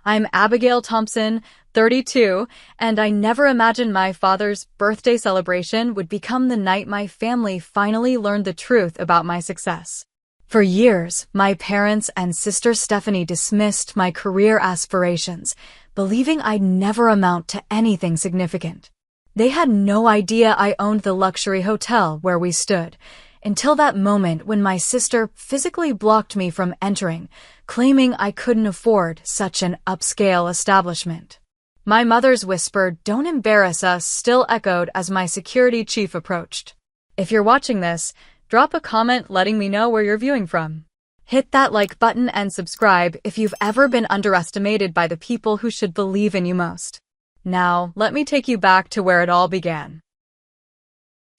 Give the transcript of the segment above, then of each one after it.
I'm Abigail Thompson, 32, and I never imagined my father's birthday celebration would become the night my family finally learned the truth about my success. For years, my parents and sister Stephanie dismissed my career aspirations, believing I'd never amount to anything significant. They had no idea I owned the luxury hotel where we stood, until that moment when my sister physically blocked me from entering, claiming I couldn't afford such an upscale establishment. My mother's whisper, "Don't embarrass us," still echoed as my security chief approached. If you're watching this, drop a comment letting me know where you're viewing from. Hit that like button and subscribe if you've ever been underestimated by the people who should believe in you most. Now, let me take you back to where it all began.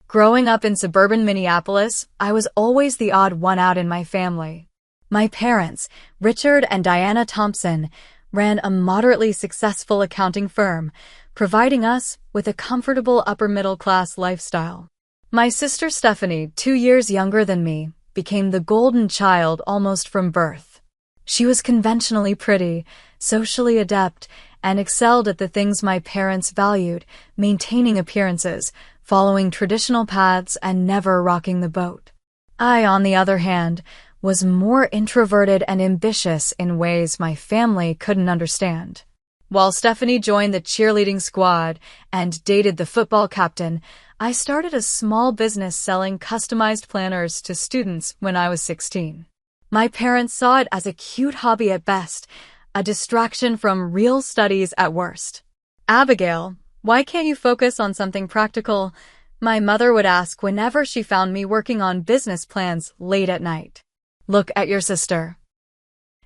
Growing up in suburban Minneapolis, I was always the odd one out in my family. My parents, Richard and Diana Thompson, ran a moderately successful accounting firm, providing us with a comfortable upper-middle-class lifestyle. My sister Stephanie, 2 years younger than me, became the golden child almost from birth. She was conventionally pretty, socially adept, and excelled at the things my parents valued, maintaining appearances, following traditional paths, and never rocking the boat. I, on the other hand, was more introverted and ambitious in ways my family couldn't understand. While Stephanie joined the cheerleading squad and dated the football captain, I started a small business selling customized planners to students when I was 16. My parents saw it as a cute hobby at best, a distraction from real studies at worst. "Abigail, why can't you focus on something practical?" my mother would ask whenever she found me working on business plans late at night. "Look at your sister.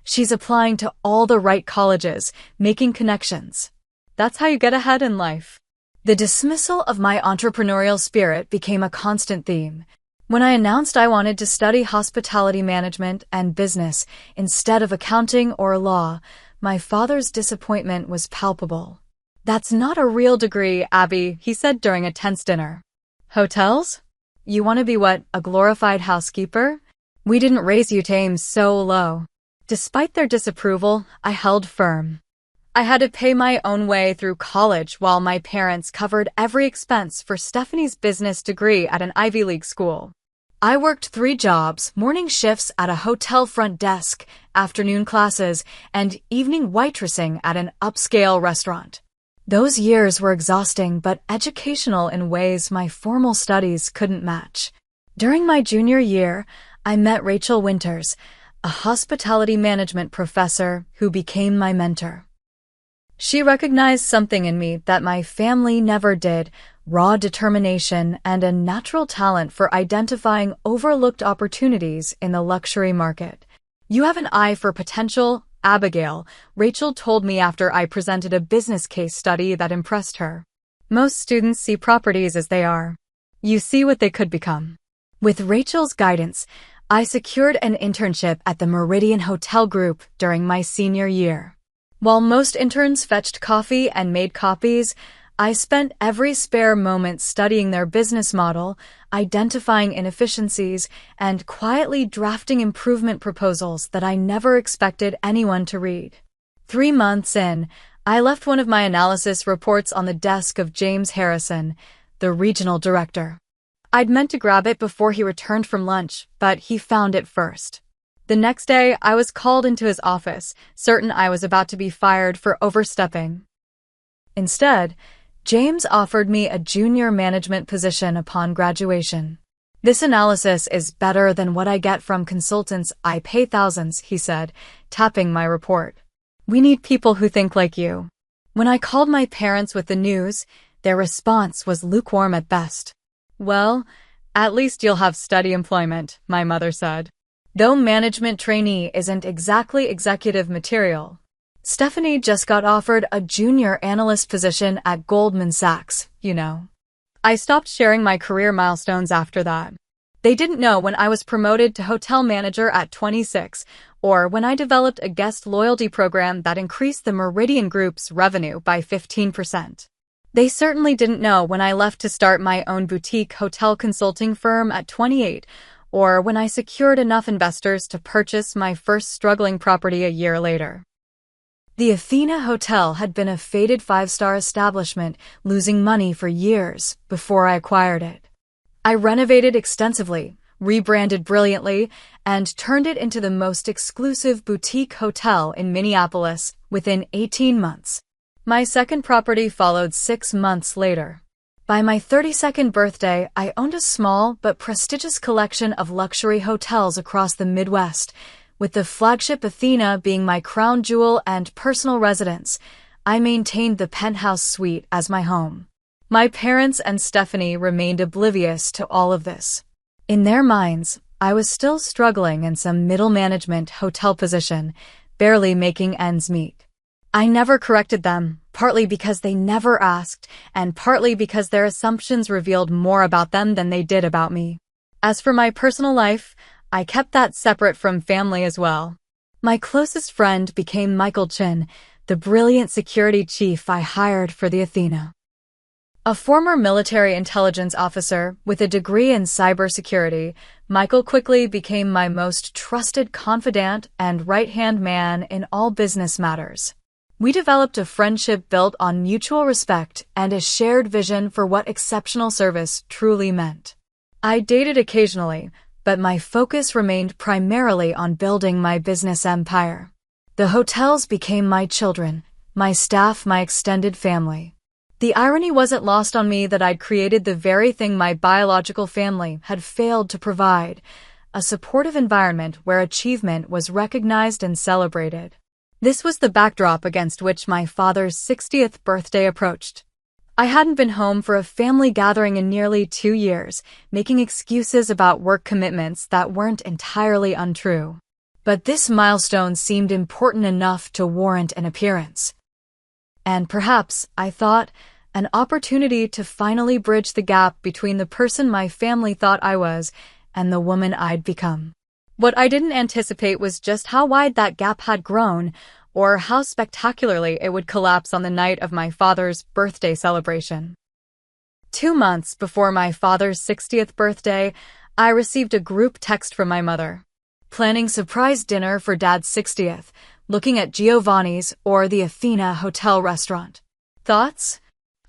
She's applying to all the right colleges, making connections. That's how you get ahead in life." The dismissal of my entrepreneurial spirit became a constant theme. When I announced I wanted to study hospitality management and business instead of accounting or law, my father's disappointment was palpable. "That's not a real degree, Abby," he said during a tense dinner. "Hotels? You want to be what, a glorified housekeeper? We didn't raise you to aim so low." Despite their disapproval, I held firm. I had to pay my own way through college while my parents covered every expense for Stephanie's business degree at an Ivy League school. I worked 3 jobs, morning shifts at a hotel front desk, afternoon classes, and evening waitressing at an upscale restaurant. Those years were exhausting but educational in ways my formal studies couldn't match. During my junior year, I met Rachel Winters, a hospitality management professor who became my mentor. She recognized something in me that my family never did: raw determination and a natural talent for identifying overlooked opportunities in the luxury market. "You have an eye for potential, Abigail," Rachel told me after I presented a business case study that impressed her. "Most students see properties as they are. You see what they could become." With Rachel's guidance, I secured an internship at the Meridian Hotel Group during my senior year. While most interns fetched coffee and made copies, I spent every spare moment studying their business model, identifying inefficiencies, and quietly drafting improvement proposals that I never expected anyone to read. 3 months in, I left one of my analysis reports on the desk of James Harrison, the regional director. I'd meant to grab it before he returned from lunch, but he found it first. The next day, I was called into his office, certain I was about to be fired for overstepping. Instead, James offered me a junior management position upon graduation. "This analysis is better than what I get from consultants I pay thousands," he said, tapping my report. "We need people who think like you." When I called my parents with the news, their response was lukewarm at best. "Well, at least you'll have steady employment," my mother said. "Though management trainee isn't exactly executive material." Stephanie just got offered a junior analyst position at Goldman Sachs, you know. I stopped sharing my career milestones after that. They didn't know when I was promoted to hotel manager at 26, or when I developed a guest loyalty program that increased the Meridian Group's revenue by 15%. They certainly didn't know when I left to start my own boutique hotel consulting firm at 28, or when I secured enough investors to purchase my first struggling property a year later. The Athena Hotel had been a fated five-star establishment, losing money for years before I acquired it. I renovated extensively, rebranded brilliantly, and turned it into the most exclusive boutique hotel in Minneapolis within 18 months. My second property followed 6 months later. By my 32nd birthday, I owned a small but prestigious collection of luxury hotels across the Midwest, with the flagship Athena being my crown jewel and personal residence. I maintained the penthouse suite as my home. My parents and Stephanie remained oblivious to all of this. In their minds, I was still struggling in some middle management hotel position, barely making ends meet. I never corrected them, partly because they never asked, and partly because their assumptions revealed more about them than they did about me. As for my personal life, I kept that separate from family as well. My closest friend became Michael Chin, the brilliant security chief I hired for the Athena. A former military intelligence officer with a degree in cybersecurity, Michael quickly became my most trusted confidant and right-hand man in all business matters. We developed a friendship built on mutual respect and a shared vision for what exceptional service truly meant. I dated occasionally, but my focus remained primarily on building my business empire. The hotels became my children, my staff my extended family. The irony wasn't lost on me that I'd created the very thing my biological family had failed to provide, a supportive environment where achievement was recognized and celebrated. This was the backdrop against which my father's 60th birthday approached. I hadn't been home for a family gathering in nearly 2 years, making excuses about work commitments that weren't entirely untrue. But this milestone seemed important enough to warrant an appearance. And perhaps, I thought, an opportunity to finally bridge the gap between the person my family thought I was and the woman I'd become. What I didn't anticipate was just how wide that gap had grown, or how spectacularly it would collapse on the night of my father's birthday celebration. 2 months before my father's 60th birthday, I received a group text from my mother. Planning surprise dinner for Dad's 60th, looking at Giovanni's or the Athena Hotel restaurant. Thoughts?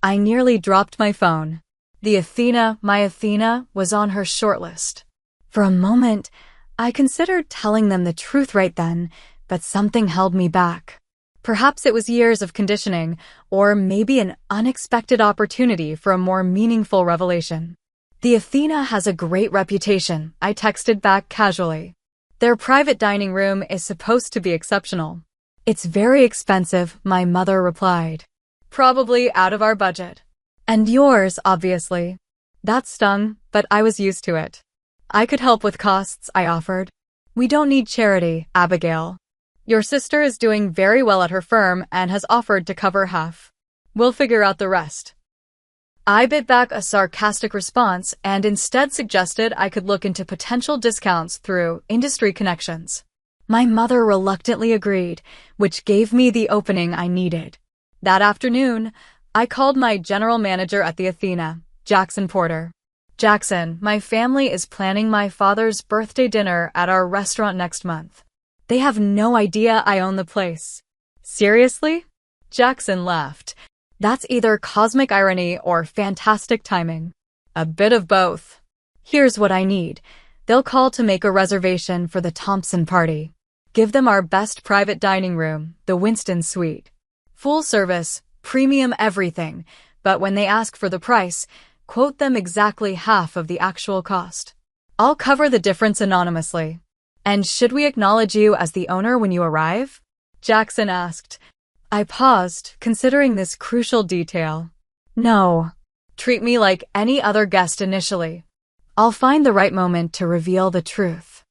I nearly dropped my phone. The Athena, my Athena, was on her shortlist. For a moment, I considered telling them the truth right then, but something held me back. Perhaps it was years of conditioning, or maybe an unexpected opportunity for a more meaningful revelation. The Athena has a great reputation, I texted back casually. Their private dining room is supposed to be exceptional. It's very expensive, my mother replied. Probably out of our budget. And yours, obviously. That stung, but I was used to it. I could help with costs, I offered. We don't need charity, Abigail. Your sister is doing very well at her firm and has offered to cover half. We'll figure out the rest. I bit back a sarcastic response and instead suggested I could look into potential discounts through industry connections. My mother reluctantly agreed, which gave me the opening I needed. That afternoon, I called my general manager at the Athena, Jackson Porter. Jackson, my family is planning my father's birthday dinner at our restaurant next month. They have no idea I own the place. Seriously? Jackson laughed. That's either cosmic irony or fantastic timing. A bit of both. Here's what I need. They'll call to make a reservation for the Thompson party. Give them our best private dining room, the Winston Suite. Full service, premium everything, but when they ask for the price, quote them exactly half of the actual cost. I'll cover the difference anonymously. And should we acknowledge you as the owner when you arrive? Jackson asked. I paused, considering this crucial detail. No. Treat me like any other guest initially. I'll find the right moment to reveal the truth.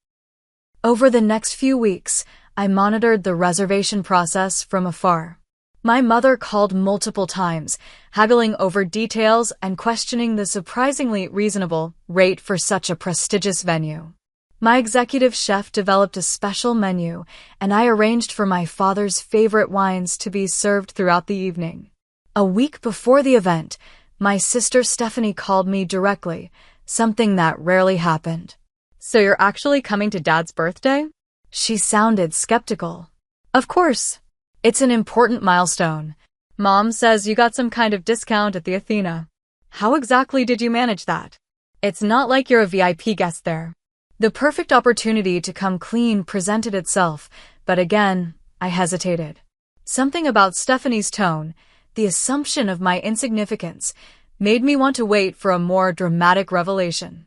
Over the next few weeks, I monitored the reservation process from afar. My mother called multiple times, haggling over details and questioning the surprisingly reasonable rate for such a prestigious venue. My executive chef developed a special menu, and I arranged for my father's favorite wines to be served throughout the evening. A week before the event, my sister Stephanie called me directly, something that rarely happened. So you're actually coming to Dad's birthday? She sounded skeptical. Of course. It's an important milestone. Mom says you got some kind of discount at the Athena. How exactly did you manage that? It's not like you're a VIP guest there. The perfect opportunity to come clean presented itself, but again, I hesitated. Something about Stephanie's tone, the assumption of my insignificance, made me want to wait for a more dramatic revelation.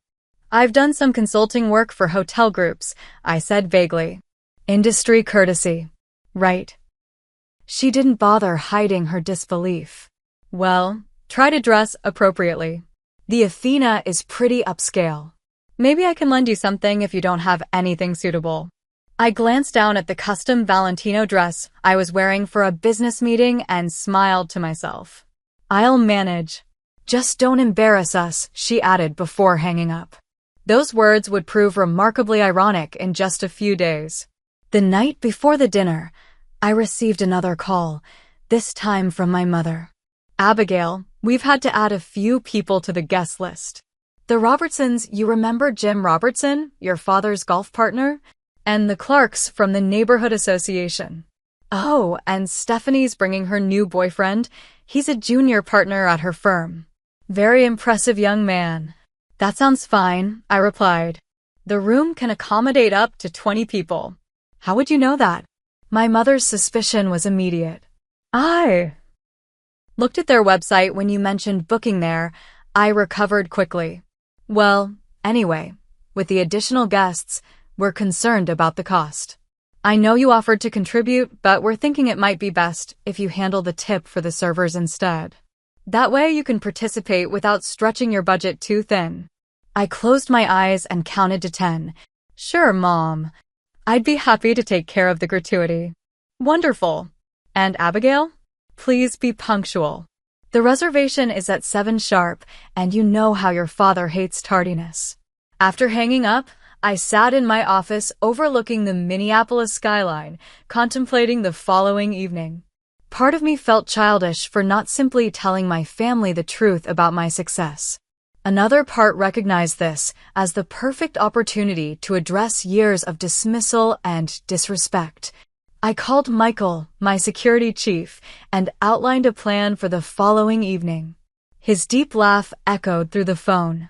I've done some consulting work for hotel groups, I said vaguely. Industry courtesy. Right. She didn't bother hiding her disbelief. Well, try to dress appropriately. The Athena is pretty upscale. Maybe I can lend you something if you don't have anything suitable. I glanced down at the custom Valentino dress I was wearing for a business meeting and smiled to myself. I'll manage. Just don't embarrass us, she added before hanging up. Those words would prove remarkably ironic in just a few days. The night before the dinner, I received another call, this time from my mother. Abigail, we've had to add a few people to the guest list. The Robertsons, you remember Jim Robertson, your father's golf partner? And the Clarks from the neighborhood association. Oh, and Stephanie's bringing her new boyfriend. He's a junior partner at her firm. Very impressive young man. That sounds fine, I replied. The room can accommodate up to 20 people. How would you know that? My mother's suspicion was immediate. I looked at their website when you mentioned booking there. I recovered quickly. Well, anyway, with the additional guests, we're concerned about the cost. I know you offered to contribute, but we're thinking it might be best if you handle the tip for the servers instead. That way you can participate without stretching your budget too thin. I closed my eyes and counted to 10. Sure, Mom. I'd be happy to take care of the gratuity. Wonderful. And Abigail? Please be punctual. The reservation is at 7 sharp, and you know how your father hates tardiness. After hanging up, I sat in my office overlooking the Minneapolis skyline, contemplating the following evening. Part of me felt childish for not simply telling my family the truth about my success. Another part recognized this as the perfect opportunity to address years of dismissal and disrespect. I called Michael, my security chief, and outlined a plan for the following evening. His deep laugh echoed through the phone.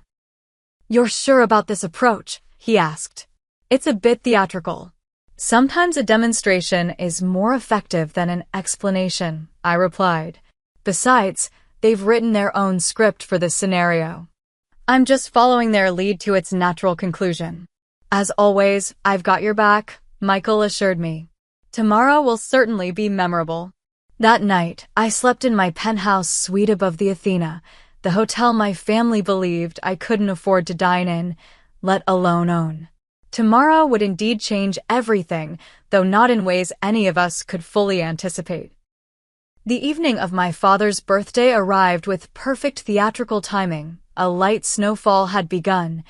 "You're sure about this approach?" he asked. "It's a bit theatrical." "Sometimes a demonstration is more effective than an explanation," I replied. "Besides, they've written their own script for this scenario. I'm just following their lead to its natural conclusion." "As always, I've got your back," Michael assured me. "Tomorrow will certainly be memorable." That night, I slept in my penthouse suite above the Athena, the hotel my family believed I couldn't afford to dine in, let alone own. Tomorrow would indeed change everything, though not in ways any of us could fully anticipate. The evening of my father's birthday arrived with perfect theatrical timing. A light snowfall had begun,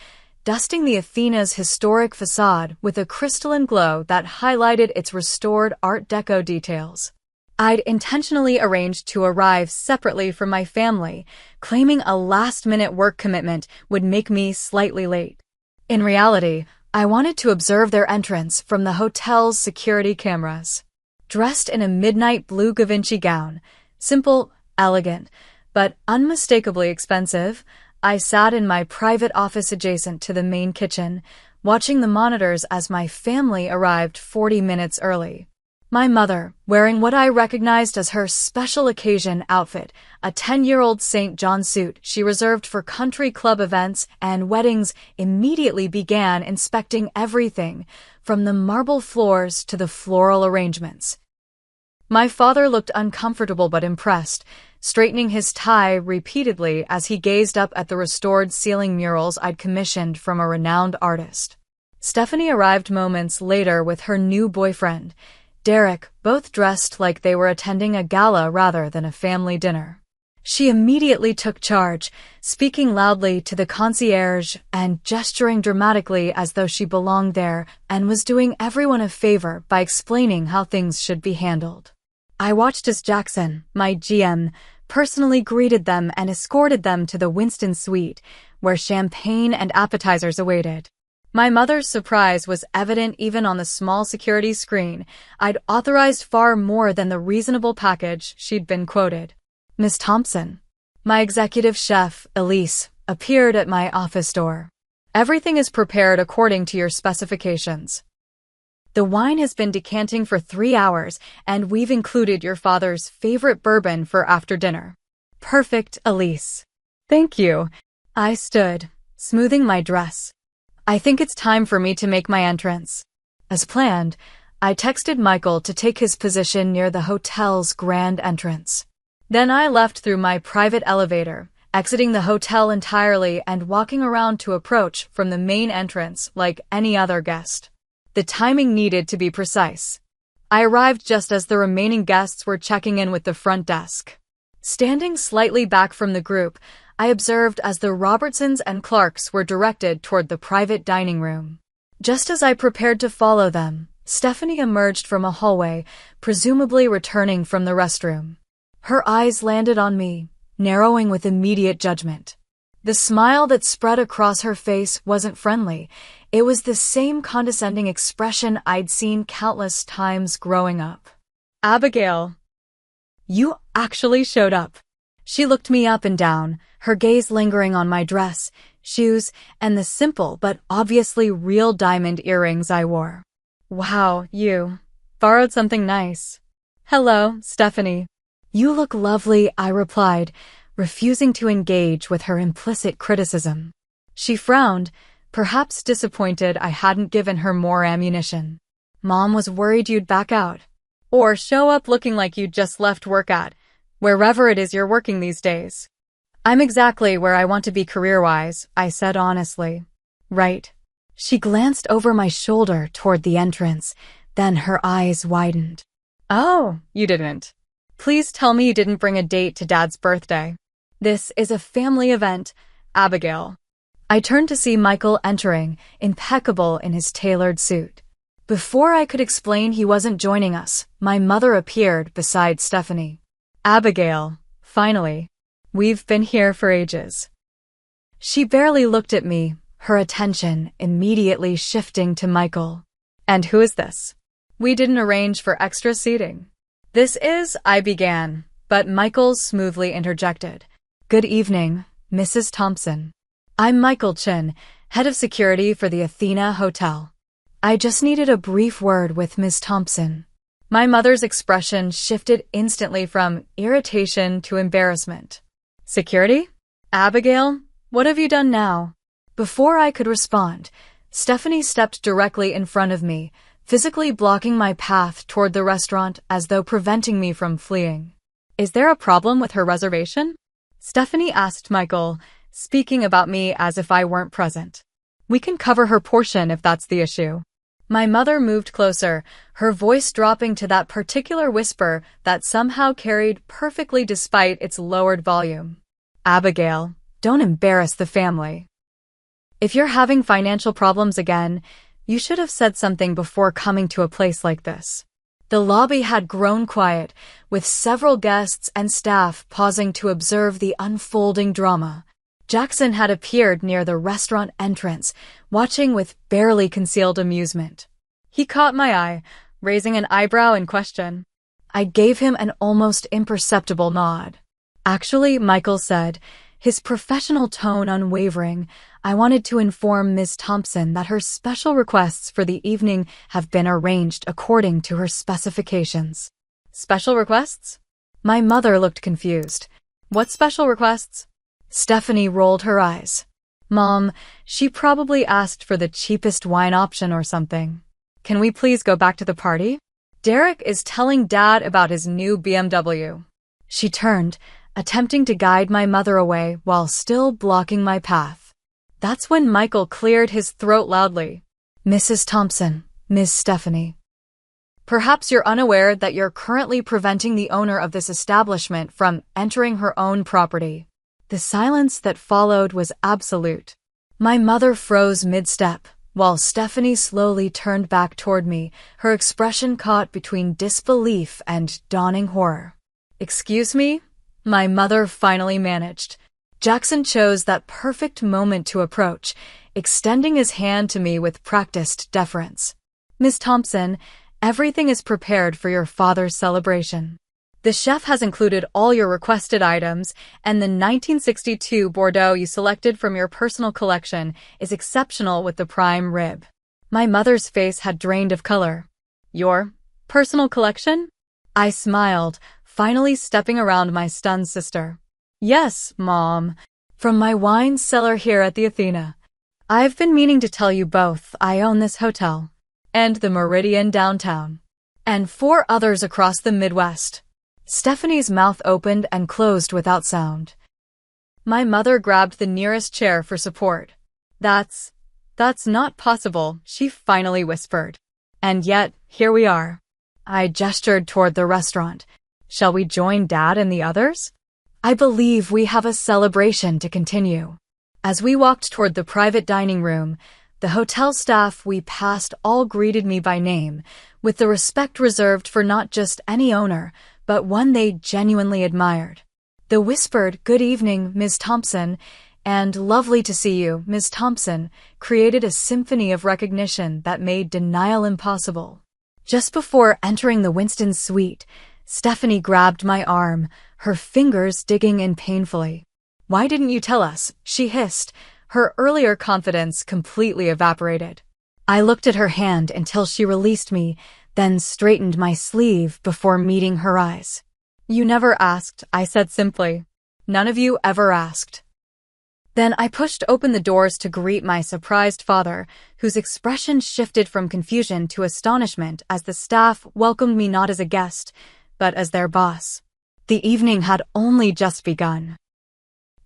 dusting the Athena's historic facade with a crystalline glow that highlighted its restored Art Deco details. I'd intentionally arranged to arrive separately from my family, claiming a last-minute work commitment would make me slightly late. In reality, I wanted to observe their entrance from the hotel's security cameras. Dressed in a midnight blue Givenchy gown, simple, elegant, but unmistakably expensive, I sat in my private office adjacent to the main kitchen, watching the monitors as my family arrived 40 minutes early. My mother, wearing what I recognized as her special occasion outfit, a 10-year-old St. John suit she reserved for country club events and weddings, immediately began inspecting everything, from the marble floors to the floral arrangements. My father looked uncomfortable but impressed, straightening his tie repeatedly as he gazed up at the restored ceiling murals I'd commissioned from a renowned artist. Stephanie arrived moments later with her new boyfriend, Derek, both dressed like they were attending a gala rather than a family dinner. She immediately took charge, speaking loudly to the concierge and gesturing dramatically as though she belonged there and was doing everyone a favor by explaining how things should be handled. I watched as Jackson, my GM, personally greeted them and escorted them to the Winston suite, where champagne and appetizers awaited. My mother's surprise was evident even on the small security screen. I'd authorized far more than the reasonable package she'd been quoted. Miss Thompson. My executive chef, Elise, appeared at my office door. Everything is prepared according to your specifications. The wine has been decanting for 3 hours, and we've included your father's favorite bourbon for after dinner. Perfect, Elise. Thank you. I stood, smoothing my dress. I think it's time for me to make my entrance. As planned, I texted Michael to take his position near the hotel's grand entrance. Then I left through my private elevator, exiting the hotel entirely and walking around to approach from the main entrance like any other guest. The timing needed to be precise. I arrived just as the remaining guests were checking in with the front desk. Standing slightly back from the group, I observed as the Robertsons and Clarks were directed toward the private dining room. Just as I prepared to follow them, Stephanie emerged from a hallway, presumably returning from the restroom. Her eyes landed on me, narrowing with immediate judgment. The smile that spread across her face wasn't friendly. It was the same condescending expression I'd seen countless times growing up. Abigail. You actually showed up. She looked me up and down, her gaze lingering on my dress, shoes, and the simple but obviously real diamond earrings I wore. Wow, you borrowed something nice. Hello, Stephanie. You look lovely, I replied, refusing to engage with her implicit criticism. She frowned, perhaps disappointed I hadn't given her more ammunition. Mom was worried you'd back out. Or show up looking like you'd just left work at, wherever it is you're working these days. I'm exactly where I want to be career-wise, I said honestly. Right. She glanced over my shoulder toward the entrance, then her eyes widened. Oh, you didn't. Please tell me you didn't bring a date to Dad's birthday. This is a family event, Abigail. I turned to see Michael entering, impeccable in his tailored suit. Before I could explain he wasn't joining us, my mother appeared beside Stephanie. Abigail, finally. We've been here for ages. She barely looked at me, her attention immediately shifting to Michael. And who is this? We didn't arrange for extra seating. This is, I began, but Michael smoothly interjected. Good evening, Mrs. Thompson. I'm Michael Chin, head of security for the Athena Hotel. I just needed a brief word with Ms. Thompson. My mother's expression shifted instantly from irritation to embarrassment. Security? Abigail, what have you done now? Before I could respond, Stephanie stepped directly in front of me, physically blocking my path toward the restaurant as though preventing me from fleeing. Is there a problem with her reservation? Stephanie asked Michael, speaking about me as if I weren't present. We can cover her portion if that's the issue. My mother moved closer, her voice dropping to that particular whisper that somehow carried perfectly despite its lowered volume. Abigail, don't embarrass the family. If you're having financial problems again, you should have said something before coming to a place like this. The lobby had grown quiet, with several guests and staff pausing to observe the unfolding drama. Jackson had appeared near the restaurant entrance, watching with barely concealed amusement. He caught my eye, raising an eyebrow in question. I gave him an almost imperceptible nod. Actually, Michael said, his professional tone unwavering, I wanted to inform Ms. Thompson that her special requests for the evening have been arranged according to her specifications. Special requests? My mother looked confused. What special requests? Stephanie rolled her eyes. Mom, she probably asked for the cheapest wine option or something. Can we please go back to the party? Derek is telling Dad about his new BMW. She turned, attempting to guide my mother away while still blocking my path. That's when Michael cleared his throat loudly. Mrs. Thompson, Ms. Stephanie. Perhaps you're unaware that you're currently preventing the owner of this establishment from entering her own property. The silence that followed was absolute. My mother froze mid-step, while Stephanie slowly turned back toward me, her expression caught between disbelief and dawning horror. Excuse me? My mother finally managed. Jackson chose that perfect moment to approach, extending his hand to me with practiced deference. "Miss Thompson, everything is prepared for your father's celebration. The chef has included all your requested items, and the 1962 Bordeaux you selected from your personal collection is exceptional with the prime rib." My mother's face had drained of color. "Your personal collection?" I smiled, finally stepping around my stunned sister. "Yes, Mom. From my wine cellar here at the Athena. I've been meaning to tell you both I own this hotel, and the Meridian downtown, and 4 others across the Midwest." Stephanie's mouth opened and closed without sound. My mother grabbed the nearest chair for support. That's not possible," she finally whispered. "And yet, here we are." I gestured toward the restaurant. "Shall we join Dad and the others? I believe we have a celebration to continue." As we walked toward the private dining room, the hotel staff we passed all greeted me by name, with the respect reserved for not just any owner, but one they genuinely admired. The whispered, "Good evening, Ms. Thompson," and "Lovely to see you, Ms. Thompson," created a symphony of recognition that made denial impossible. Just before entering the Winston suite, Stephanie grabbed my arm, her fingers digging in painfully. "Why didn't you tell us?" she hissed, her earlier confidence completely evaporated. I looked at her hand until she released me, then straightened my sleeve before meeting her eyes. "You never asked," I said simply. "None of you ever asked." Then I pushed open the doors to greet my surprised father, whose expression shifted from confusion to astonishment as the staff welcomed me not as a guest, but as their boss. The evening had only just begun.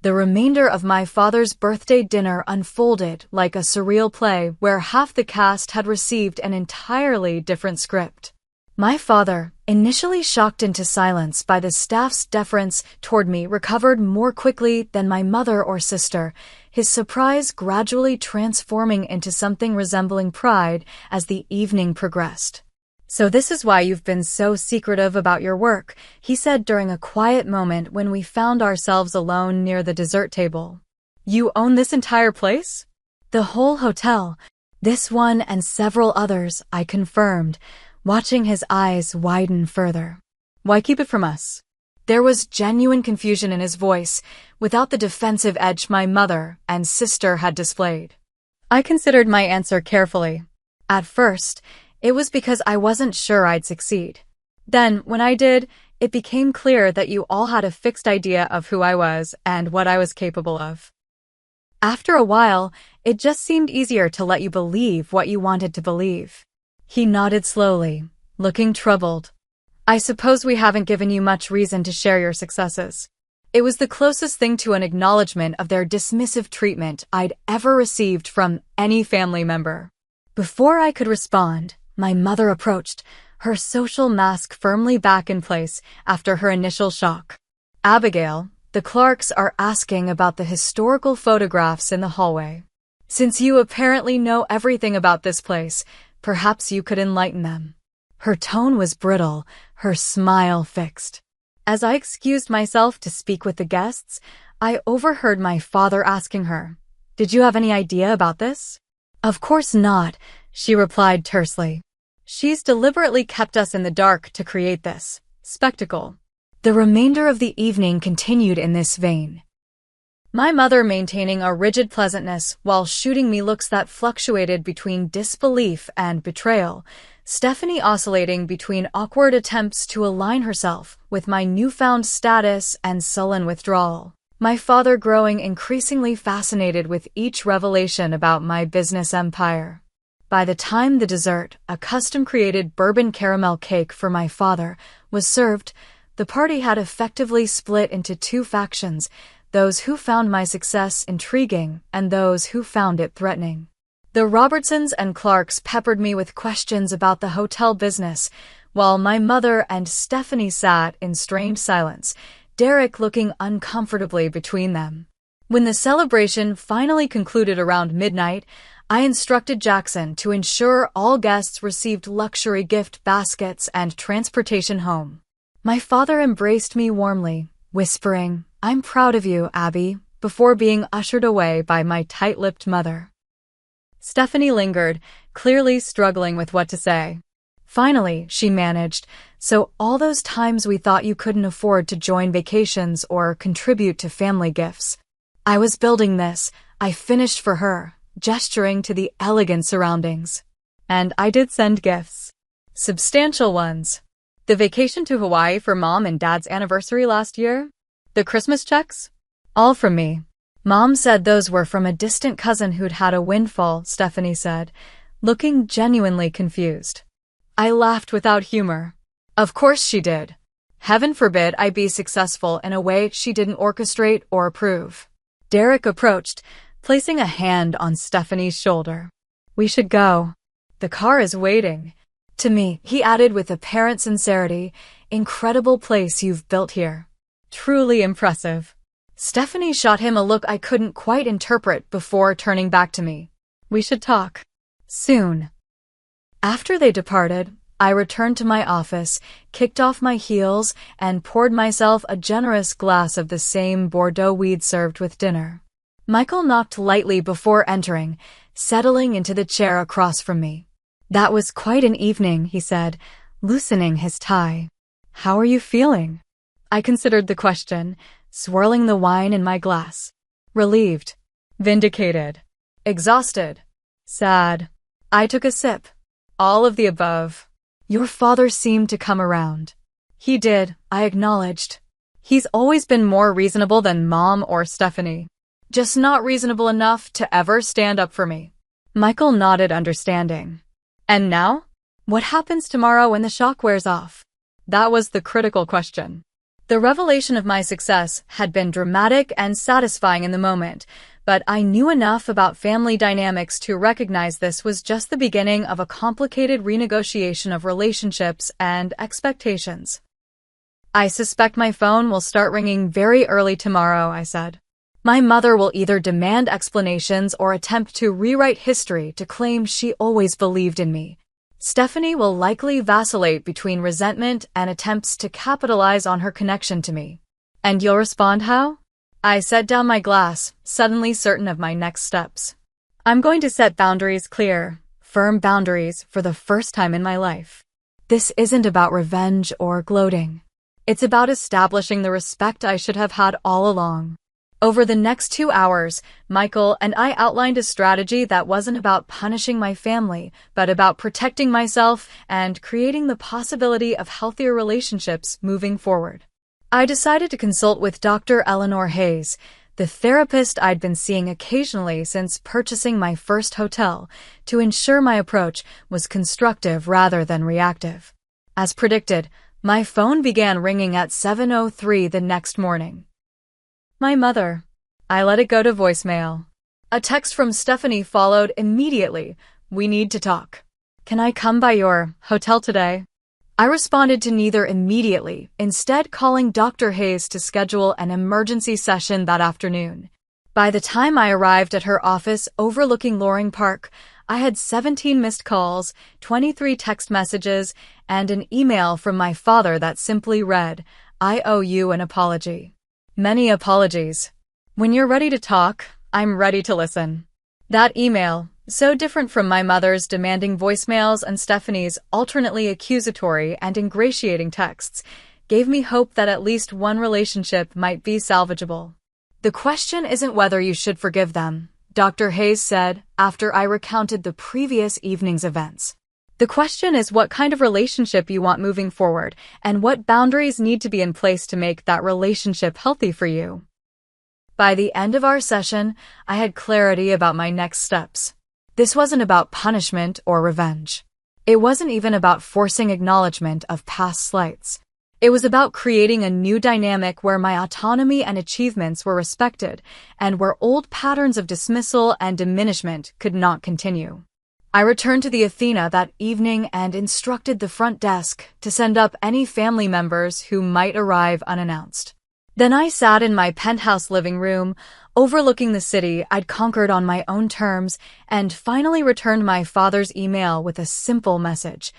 The remainder of my father's birthday dinner unfolded like a surreal play where half the cast had received an entirely different script. My father, initially shocked into silence by the staff's deference toward me, recovered more quickly than my mother or sister, his surprise gradually transforming into something resembling pride as the evening progressed. "So this is why you've been so secretive about your work," he said during a quiet moment when we found ourselves alone near the dessert table. "You own this entire place?" "The whole hotel. This one and several others," I confirmed, watching his eyes widen further. "Why keep it from us?" There was genuine confusion in his voice, without the defensive edge my mother and sister had displayed. I considered my answer carefully. At first, it was because I wasn't sure I'd succeed. Then, when I did, it became clear that you all had a fixed idea of who I was and what I was capable of. After a while, it just seemed easier to let you believe what you wanted to believe. He nodded slowly, looking troubled. "I suppose we haven't given you much reason to share your successes." It was the closest thing to an acknowledgement of their dismissive treatment I'd ever received from any family member. Before I could respond, my mother approached, her social mask firmly back in place after her initial shock. "Abigail, the Clarks are asking about the historical photographs in the hallway. Since you apparently know everything about this place, perhaps you could enlighten them." Her tone was brittle, her smile fixed. As I excused myself to speak with the guests, I overheard my father asking her, "Did you have any idea about this?" "Of course not," she replied tersely. "She's deliberately kept us in the dark to create this spectacle." The remainder of the evening continued in this vein. My mother maintaining a rigid pleasantness while shooting me looks that fluctuated between disbelief and betrayal, Stephanie oscillating between awkward attempts to align herself with my newfound status and sullen withdrawal. My father growing increasingly fascinated with each revelation about my business empire. By the time the dessert, a custom-created bourbon caramel cake for my father, was served, the party had effectively split into 2 factions, those who found my success intriguing and those who found it threatening. The Robertsons and Clarks peppered me with questions about the hotel business, while my mother and Stephanie sat in strained silence, Derek looking uncomfortably between them. When the celebration finally concluded around midnight, I instructed Jackson to ensure all guests received luxury gift baskets and transportation home. My father embraced me warmly, whispering, "I'm proud of you, Abby," before being ushered away by my tight-lipped mother. Stephanie lingered, clearly struggling with what to say. Finally, she managed, "So all those times we thought you couldn't afford to join vacations or contribute to family gifts. I was building this, I finished for her," gesturing to the elegant surroundings. And I did send gifts. Substantial ones. The vacation to Hawaii for Mom and Dad's anniversary last year? The Christmas checks? All from me. Mom said those were from a distant cousin who'd had a windfall, Stephanie said, looking genuinely confused. I laughed without humor. Of course she did. Heaven forbid I be successful in a way she didn't orchestrate or approve. Derek approached, placing a hand on Stephanie's shoulder. We should go. The car is waiting. To me, he added with apparent sincerity, incredible place you've built here. Truly impressive. Stephanie shot him a look I couldn't quite interpret before turning back to me. We should talk. Soon. After they departed, I returned to my office, kicked off my heels, and poured myself a generous glass of the same Bordeaux we'd served with dinner. Michael knocked lightly before entering, settling into the chair across from me. That was quite an evening, he said, loosening his tie. How are you feeling? I considered the question, swirling the wine in my glass. Relieved. Vindicated. Exhausted. Sad. I took a sip. All of the above. Your father seemed to come around. He did, I acknowledged. He's always been more reasonable than Mom or Stephanie. Just not reasonable enough to ever stand up for me. Michael nodded understanding. And now? What happens tomorrow when the shock wears off? That was the critical question. The revelation of my success had been dramatic and satisfying in the moment, but I knew enough about family dynamics to recognize this was just the beginning of a complicated renegotiation of relationships and expectations. I suspect my phone will start ringing very early tomorrow, I said. My mother will either demand explanations or attempt to rewrite history to claim she always believed in me. Stephanie will likely vacillate between resentment and attempts to capitalize on her connection to me. And you'll respond how? I set down my glass, suddenly certain of my next steps. I'm going to set boundaries clear, firm boundaries for the first time in my life. This isn't about revenge or gloating. It's about establishing the respect I should have had all along. Over the next 2 hours, Michael and I outlined a strategy that wasn't about punishing my family, but about protecting myself and creating the possibility of healthier relationships moving forward. I decided to consult with Dr. Eleanor Hayes, the therapist I'd been seeing occasionally since purchasing my first hotel, to ensure my approach was constructive rather than reactive. As predicted, my phone began ringing at 7:03 the next morning. My mother. I let it go to voicemail. A text from Stephanie followed immediately. We need to talk. Can I come by your hotel today? I responded to neither immediately, instead calling Dr. Hayes to schedule an emergency session that afternoon. By the time I arrived at her office overlooking Loring Park, I had 17 missed calls, 23 text messages, and an email from my father that simply read, "I owe you an apology." Many apologies. When you're ready to talk, I'm ready to listen. That email, so different from my mother's demanding voicemails and Stephanie's alternately accusatory and ingratiating texts, gave me hope that at least one relationship might be salvageable. The question isn't whether you should forgive them, Dr. Hayes said after I recounted the previous evening's events. The question is what kind of relationship you want moving forward and what boundaries need to be in place to make that relationship healthy for you. By the end of our session, I had clarity about my next steps. This wasn't about punishment or revenge. It wasn't even about forcing acknowledgement of past slights. It was about creating a new dynamic where my autonomy and achievements were respected and where old patterns of dismissal and diminishment could not continue. I returned to the Athena that evening and instructed the front desk to send up any family members who might arrive unannounced. Then I sat in my penthouse living room, overlooking the city I'd conquered on my own terms, and finally returned my father's email with a simple message.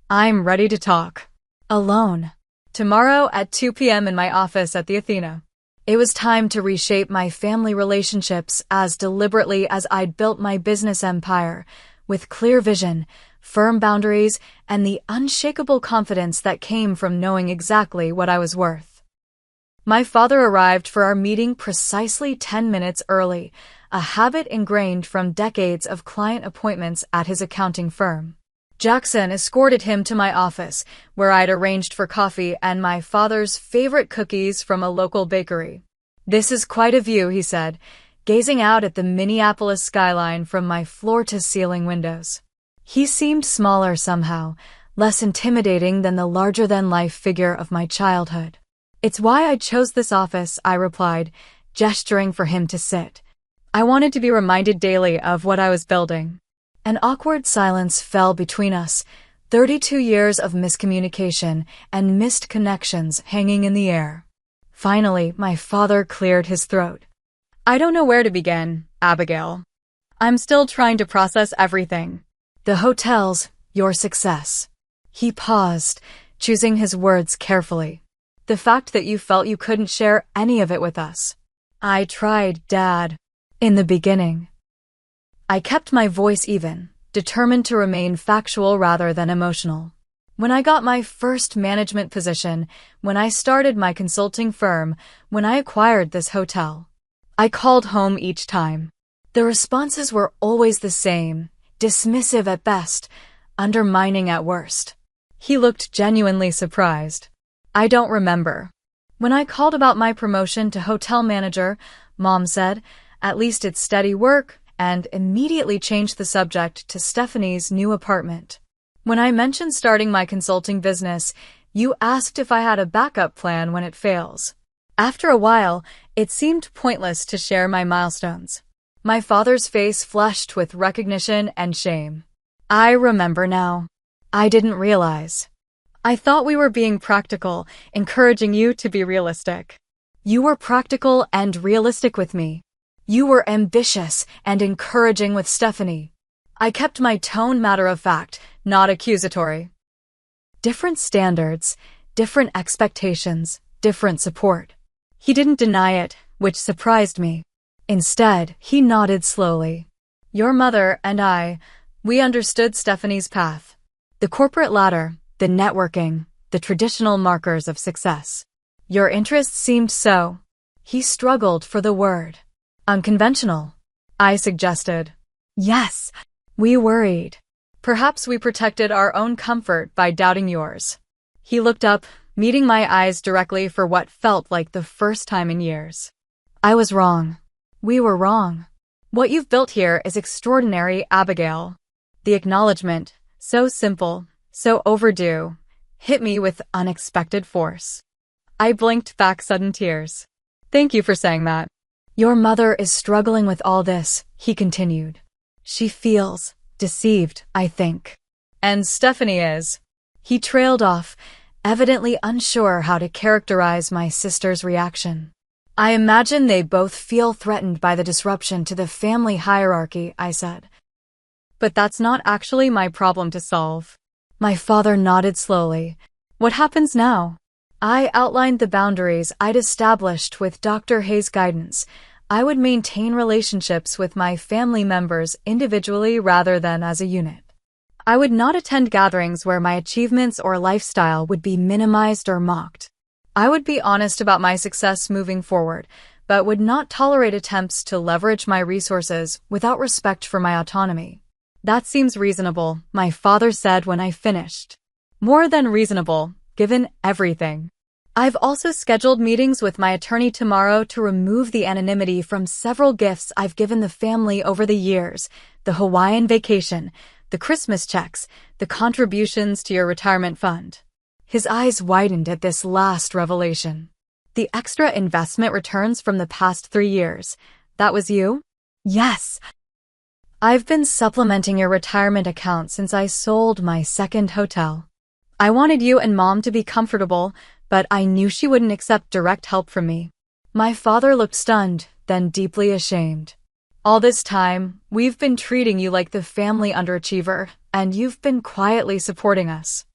I'm ready to talk. Alone. Tomorrow at 2 p.m. in my office at the Athena. It was time to reshape my family relationships as deliberately as I'd built my business empire, with clear vision, firm boundaries, and the unshakable confidence that came from knowing exactly what I was worth. My father arrived for our meeting precisely 10 minutes early, a habit ingrained from decades of client appointments at his accounting firm. Jackson escorted him to my office, where I'd arranged for coffee and my father's favorite cookies from a local bakery. "This is quite a view," he said, gazing out at the Minneapolis skyline from my floor-to-ceiling windows. He seemed smaller somehow, less intimidating than the larger-than-life figure of my childhood. "It's why I chose this office," I replied, gesturing for him to sit. I wanted to be reminded daily of what I was building. An awkward silence fell between us, 32 years of miscommunication and missed connections hanging in the air. Finally, my father cleared his throat. "I don't know where to begin, Abigail. I'm still trying to process everything. The hotels, your success." He paused, choosing his words carefully. "The fact that you felt you couldn't share any of it with us." "I tried, Dad. In the beginning." I kept my voice even, determined to remain factual rather than emotional. "When I got my first management position, when I started my consulting firm, when I acquired this hotel, I called home each time. The responses were always the same, dismissive at best, undermining at worst." He looked genuinely surprised. "I don't remember. When I called about my promotion to hotel manager, Mom said, 'At least it's steady work,' and immediately changed the subject to Stephanie's new apartment. When I mentioned starting my consulting business, you asked if I had a backup plan when it fails. After a while, it seemed pointless to share my milestones." My father's face flushed with recognition and shame. "I remember now. I didn't realize. I thought we were being practical, encouraging you to be realistic. You were practical and realistic with me. You were ambitious and encouraging with Stephanie. I kept my tone matter-of-fact, not accusatory." Different standards, different expectations, different support. He didn't deny it, which surprised me. Instead, he nodded slowly. "Your mother and we understood Stephanie's path. The corporate ladder, the networking, the traditional markers of success. Your interests seemed so—" He struggled for the word. "Unconventional," I suggested. "Yes, we worried. Perhaps we protected our own comfort by doubting yours." He looked up, meeting my eyes directly for what felt like the first time in years. "I was wrong. We were wrong. What you've built here is extraordinary, Abigail." The acknowledgement, so simple, so overdue, hit me with unexpected force. I blinked back sudden tears. "Thank you for saying that." "Your mother is struggling with all this," he continued. "She feels deceived, I think. And Stephanie is." He trailed off, evidently unsure how to characterize my sister's reaction. "I imagine they both feel threatened by the disruption to the family hierarchy," I said. "But that's not actually my problem to solve." My father nodded slowly. "What happens now?" I outlined the boundaries I'd established with Dr. Hayes' guidance. I would maintain relationships with my family members individually rather than as a unit. I would not attend gatherings where my achievements or lifestyle would be minimized or mocked. I would be honest about my success moving forward, but would not tolerate attempts to leverage my resources without respect for my autonomy. "That seems reasonable," my father said when I finished. "More than reasonable, given everything." I've also scheduled meetings with my attorney tomorrow to remove the anonymity from several gifts I've given the family over the years: the Hawaiian vacation, the Christmas checks, the contributions to your retirement fund. His eyes widened at this last revelation. "The extra investment returns from the past 3 years. That was you?" "Yes. I've been supplementing your retirement account since I sold my second hotel. I wanted you and Mom to be comfortable, but I knew she wouldn't accept direct help from me." My father looked stunned, then deeply ashamed. "All this time, we've been treating you like the family underachiever, and you've been quietly supporting us."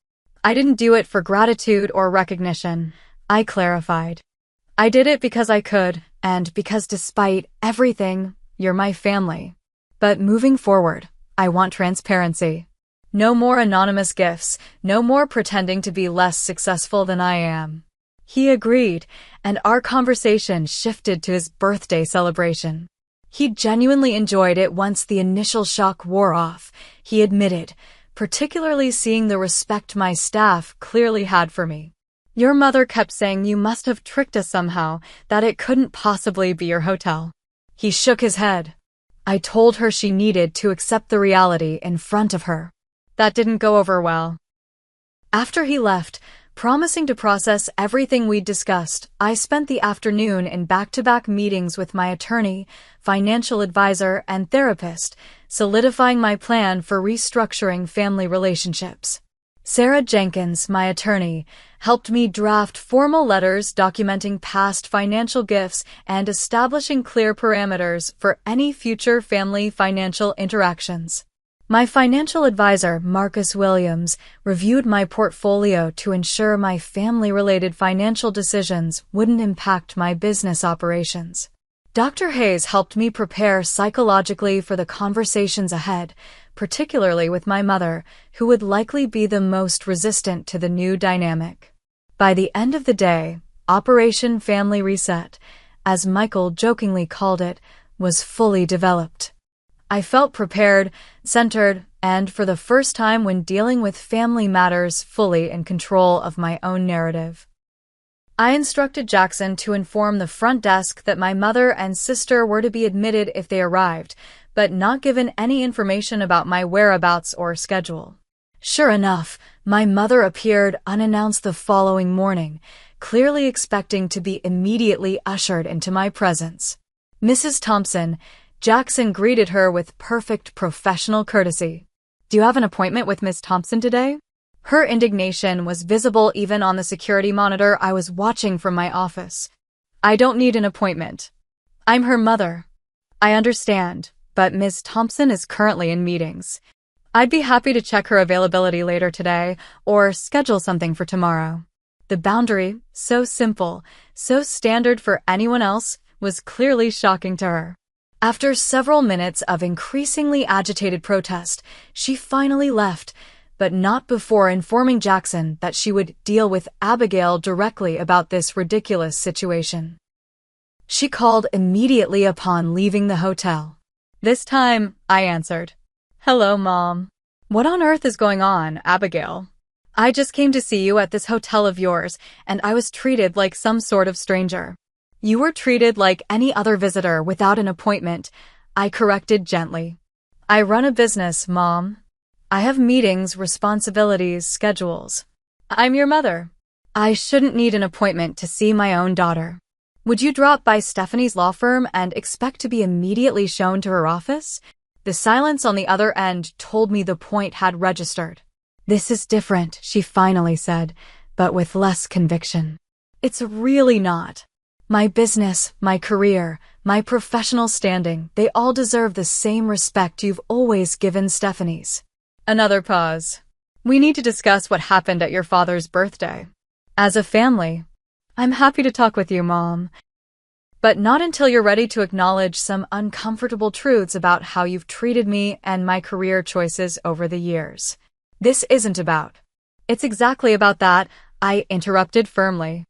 "I didn't do it for gratitude or recognition," I clarified. I did it because I could, and because despite everything, you're my family. But moving forward, I want transparency. No more anonymous gifts, no more pretending to be less successful than I am. He agreed, and our conversation shifted to his birthday celebration. He genuinely enjoyed it once the initial shock wore off, he admitted, particularly seeing the respect my staff clearly had for me. Your mother kept saying you must have tricked us somehow, that it couldn't possibly be your hotel. He shook his head. I told her she needed to accept the reality in front of her. That didn't go over well. After he left, promising to process everything we'd discussed, I spent the afternoon in back-to-back meetings with my attorney, financial advisor, and therapist, solidifying my plan for restructuring family relationships. Sarah Jenkins, my attorney, helped me draft formal letters documenting past financial gifts and establishing clear parameters for any future family financial interactions. My financial advisor, Marcus Williams, reviewed my portfolio to ensure my family-related financial decisions wouldn't impact my business operations. Dr. Hayes helped me prepare psychologically for the conversations ahead, particularly with my mother, who would likely be the most resistant to the new dynamic. By the end of the day, Operation Family Reset, as Michael jokingly called it, was fully developed. I felt prepared, centered, and for the first time when dealing with family matters, fully in control of my own narrative. I instructed Jackson to inform the front desk that my mother and sister were to be admitted if they arrived, but not given any information about my whereabouts or schedule. Sure enough, my mother appeared unannounced the following morning, clearly expecting to be immediately ushered into my presence. Mrs. Thompson, Jackson greeted her with perfect professional courtesy. Do you have an appointment with Miss Thompson today? Her indignation was visible even on the security monitor I was watching from my office. I don't need an appointment. I'm her mother. I understand, but Miss Thompson is currently in meetings. I'd be happy to check her availability later today or schedule something for tomorrow. The boundary, so simple, so standard for anyone else, was clearly shocking to her. After several minutes of increasingly agitated protest, she finally left, but not before informing Jackson that she would deal with Abigail directly about this ridiculous situation. She called immediately upon leaving the hotel. This time, I answered, "Hello, Mom. What on earth is going on, Abigail? I just came to see you at this hotel of yours, and I was treated like some sort of stranger." "You were treated like any other visitor without an appointment," I corrected gently. "I run a business, Mom. I have meetings, responsibilities, schedules. I'm your mother. I shouldn't need an appointment to see my own daughter. Would you drop by Stephanie's law firm and expect to be immediately shown to her office?" The silence on the other end told me the point had registered. "This is different," she finally said, but with less conviction. "It's really not. My business, my career, my professional standing, they all deserve the same respect you've always given Stephanie's." Another pause. "We need to discuss what happened at your father's birthday. As a family, I'm happy to talk with you, Mom. But not until you're ready to acknowledge some uncomfortable truths about how you've treated me and my career choices over the years." "This isn't about." "It's exactly about that," I interrupted firmly.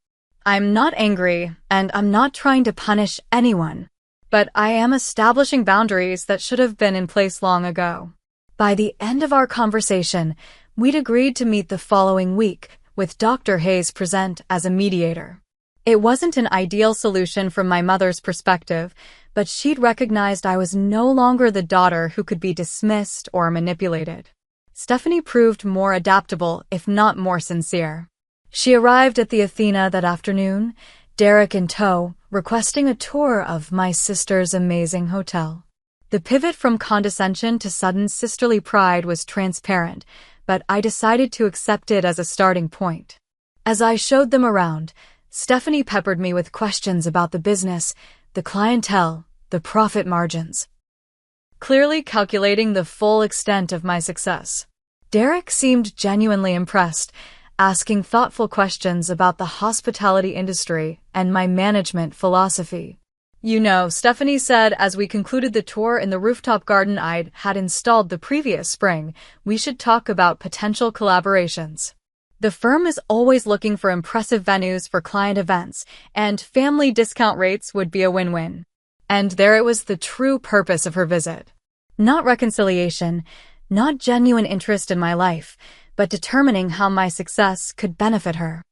"I'm not angry, and I'm not trying to punish anyone, but I am establishing boundaries that should have been in place long ago." By the end of our conversation, we'd agreed to meet the following week, with Dr. Hayes present as a mediator. It wasn't an ideal solution from my mother's perspective, but she'd recognized I was no longer the daughter who could be dismissed or manipulated. Stephanie proved more adaptable, if not more sincere. She arrived at the Athena that afternoon, Derek in tow, requesting a tour of my sister's amazing hotel. The pivot from condescension to sudden sisterly pride was transparent, but I decided to accept it as a starting point. As I showed them around, Stephanie peppered me with questions about the business, the clientele, the profit margins, clearly calculating the full extent of my success. Derek seemed genuinely impressed, asking thoughtful questions about the hospitality industry and my management philosophy. You know, Stephanie said as we concluded the tour in the rooftop garden I'd had installed the previous spring, we should talk about potential collaborations. The firm is always looking for impressive venues for client events, and family discount rates would be a win-win. And there it was, the true purpose of her visit. Not reconciliation, not genuine interest in my life, but determining how my success could benefit her.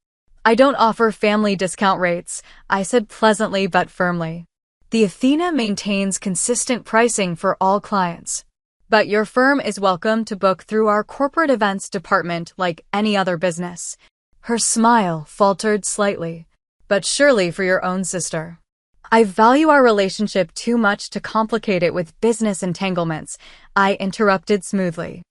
I don't offer family discount rates, I said pleasantly but firmly. The Athena maintains consistent pricing for all clients. But your firm is welcome to book through our corporate events department like any other business. Her smile faltered slightly. But surely for your own sister. I value our relationship too much to complicate it with business entanglements, I interrupted smoothly.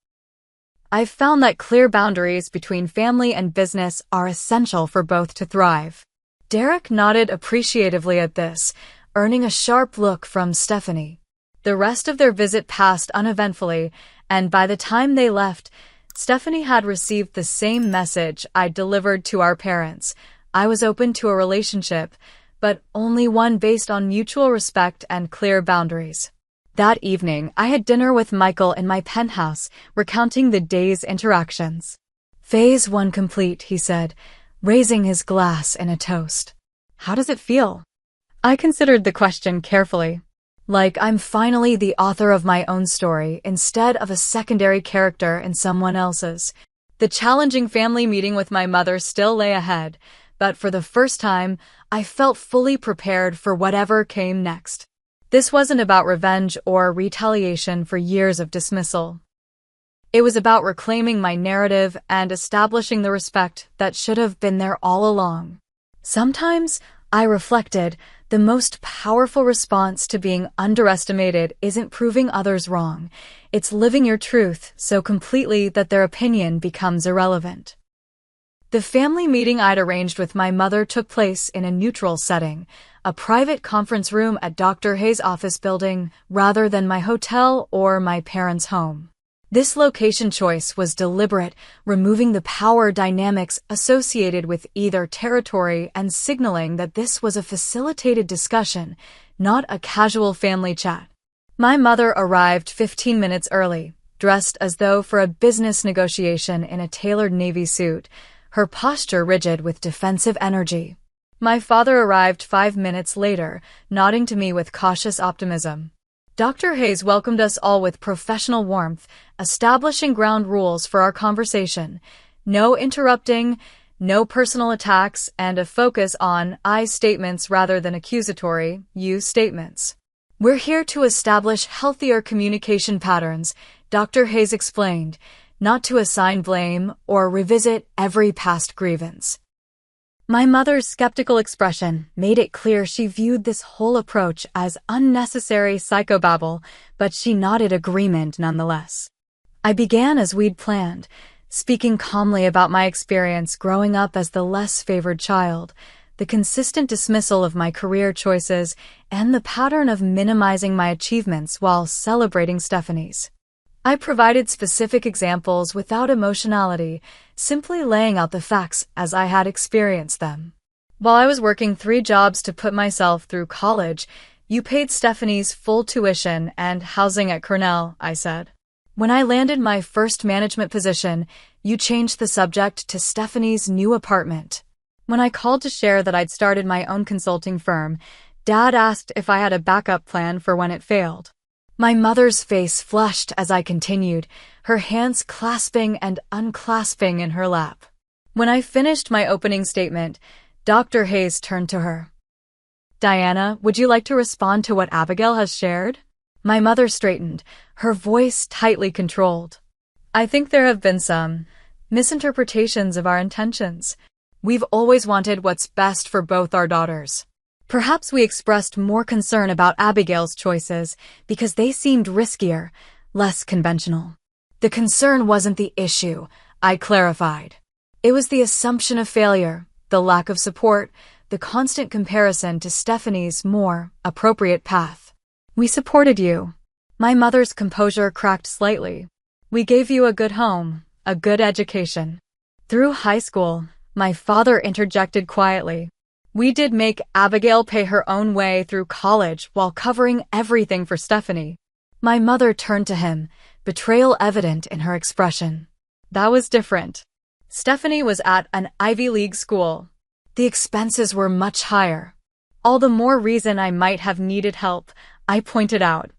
I've found that clear boundaries between family and business are essential for both to thrive. Derek nodded appreciatively at this, earning a sharp look from Stephanie. The rest of their visit passed uneventfully, and by the time they left, Stephanie had received the same message I'd delivered to our parents. I was open to a relationship, but only one based on mutual respect and clear boundaries. That evening, I had dinner with Michael in my penthouse, recounting the day's interactions. Phase 1 complete, he said, raising his glass in a toast. How does it feel? I considered the question carefully. Like I'm finally the author of my own story instead of a secondary character in someone else's. The challenging family meeting with my mother still lay ahead, but for the first time, I felt fully prepared for whatever came next. This wasn't about revenge or retaliation for years of dismissal. It was about reclaiming my narrative and establishing the respect that should have been there all along. Sometimes, I reflected, the most powerful response to being underestimated isn't proving others wrong. It's living your truth so completely that their opinion becomes irrelevant. The family meeting I'd arranged with my mother took place in a neutral setting, a private conference room at Dr. Hayes' office building, rather than my hotel or my parents' home. This location choice was deliberate, removing the power dynamics associated with either territory and signaling that this was a facilitated discussion, not a casual family chat. My mother arrived 15 minutes early, dressed as though for a business negotiation in a tailored navy suit, her posture rigid with defensive energy. My father arrived 5 minutes later, nodding to me with cautious optimism. Dr. Hayes welcomed us all with professional warmth, establishing ground rules for our conversation. No interrupting, no personal attacks, and a focus on I statements rather than accusatory you statements. We're here to establish healthier communication patterns, Dr. Hayes explained, not to assign blame or revisit every past grievance. My mother's skeptical expression made it clear she viewed this whole approach as unnecessary psychobabble, but she nodded agreement nonetheless. I began as we'd planned, speaking calmly about my experience growing up as the less favored child, the consistent dismissal of my career choices, and the pattern of minimizing my achievements while celebrating Stephanie's. I provided specific examples without emotionality, simply laying out the facts as I had experienced them. While I was working 3 jobs to put myself through college, you paid Stephanie's full tuition and housing at Cornell, I said. When I landed my first management position, you changed the subject to Stephanie's new apartment. When I called to share that I'd started my own consulting firm, Dad asked if I had a backup plan for when it failed. My mother's face flushed as I continued, her hands clasping and unclasping in her lap. When I finished my opening statement, Dr. Hayes turned to her. Diana, would you like to respond to what Abigail has shared? My mother straightened, her voice tightly controlled. I think there have been some misinterpretations of our intentions. We've always wanted what's best for both our daughters. Perhaps we expressed more concern about Abigail's choices because they seemed riskier, less conventional. The concern wasn't the issue, I clarified. It was the assumption of failure, the lack of support, the constant comparison to Stephanie's more appropriate path. We supported you. My mother's composure cracked slightly. We gave you a good home, a good education. Through high school, my father interjected quietly. We did make Abigail pay her own way through college while covering everything for Stephanie. My mother turned to him, betrayal evident in her expression. That was different. Stephanie was at an Ivy League school. The expenses were much higher. All the more reason I might have needed help, I pointed out.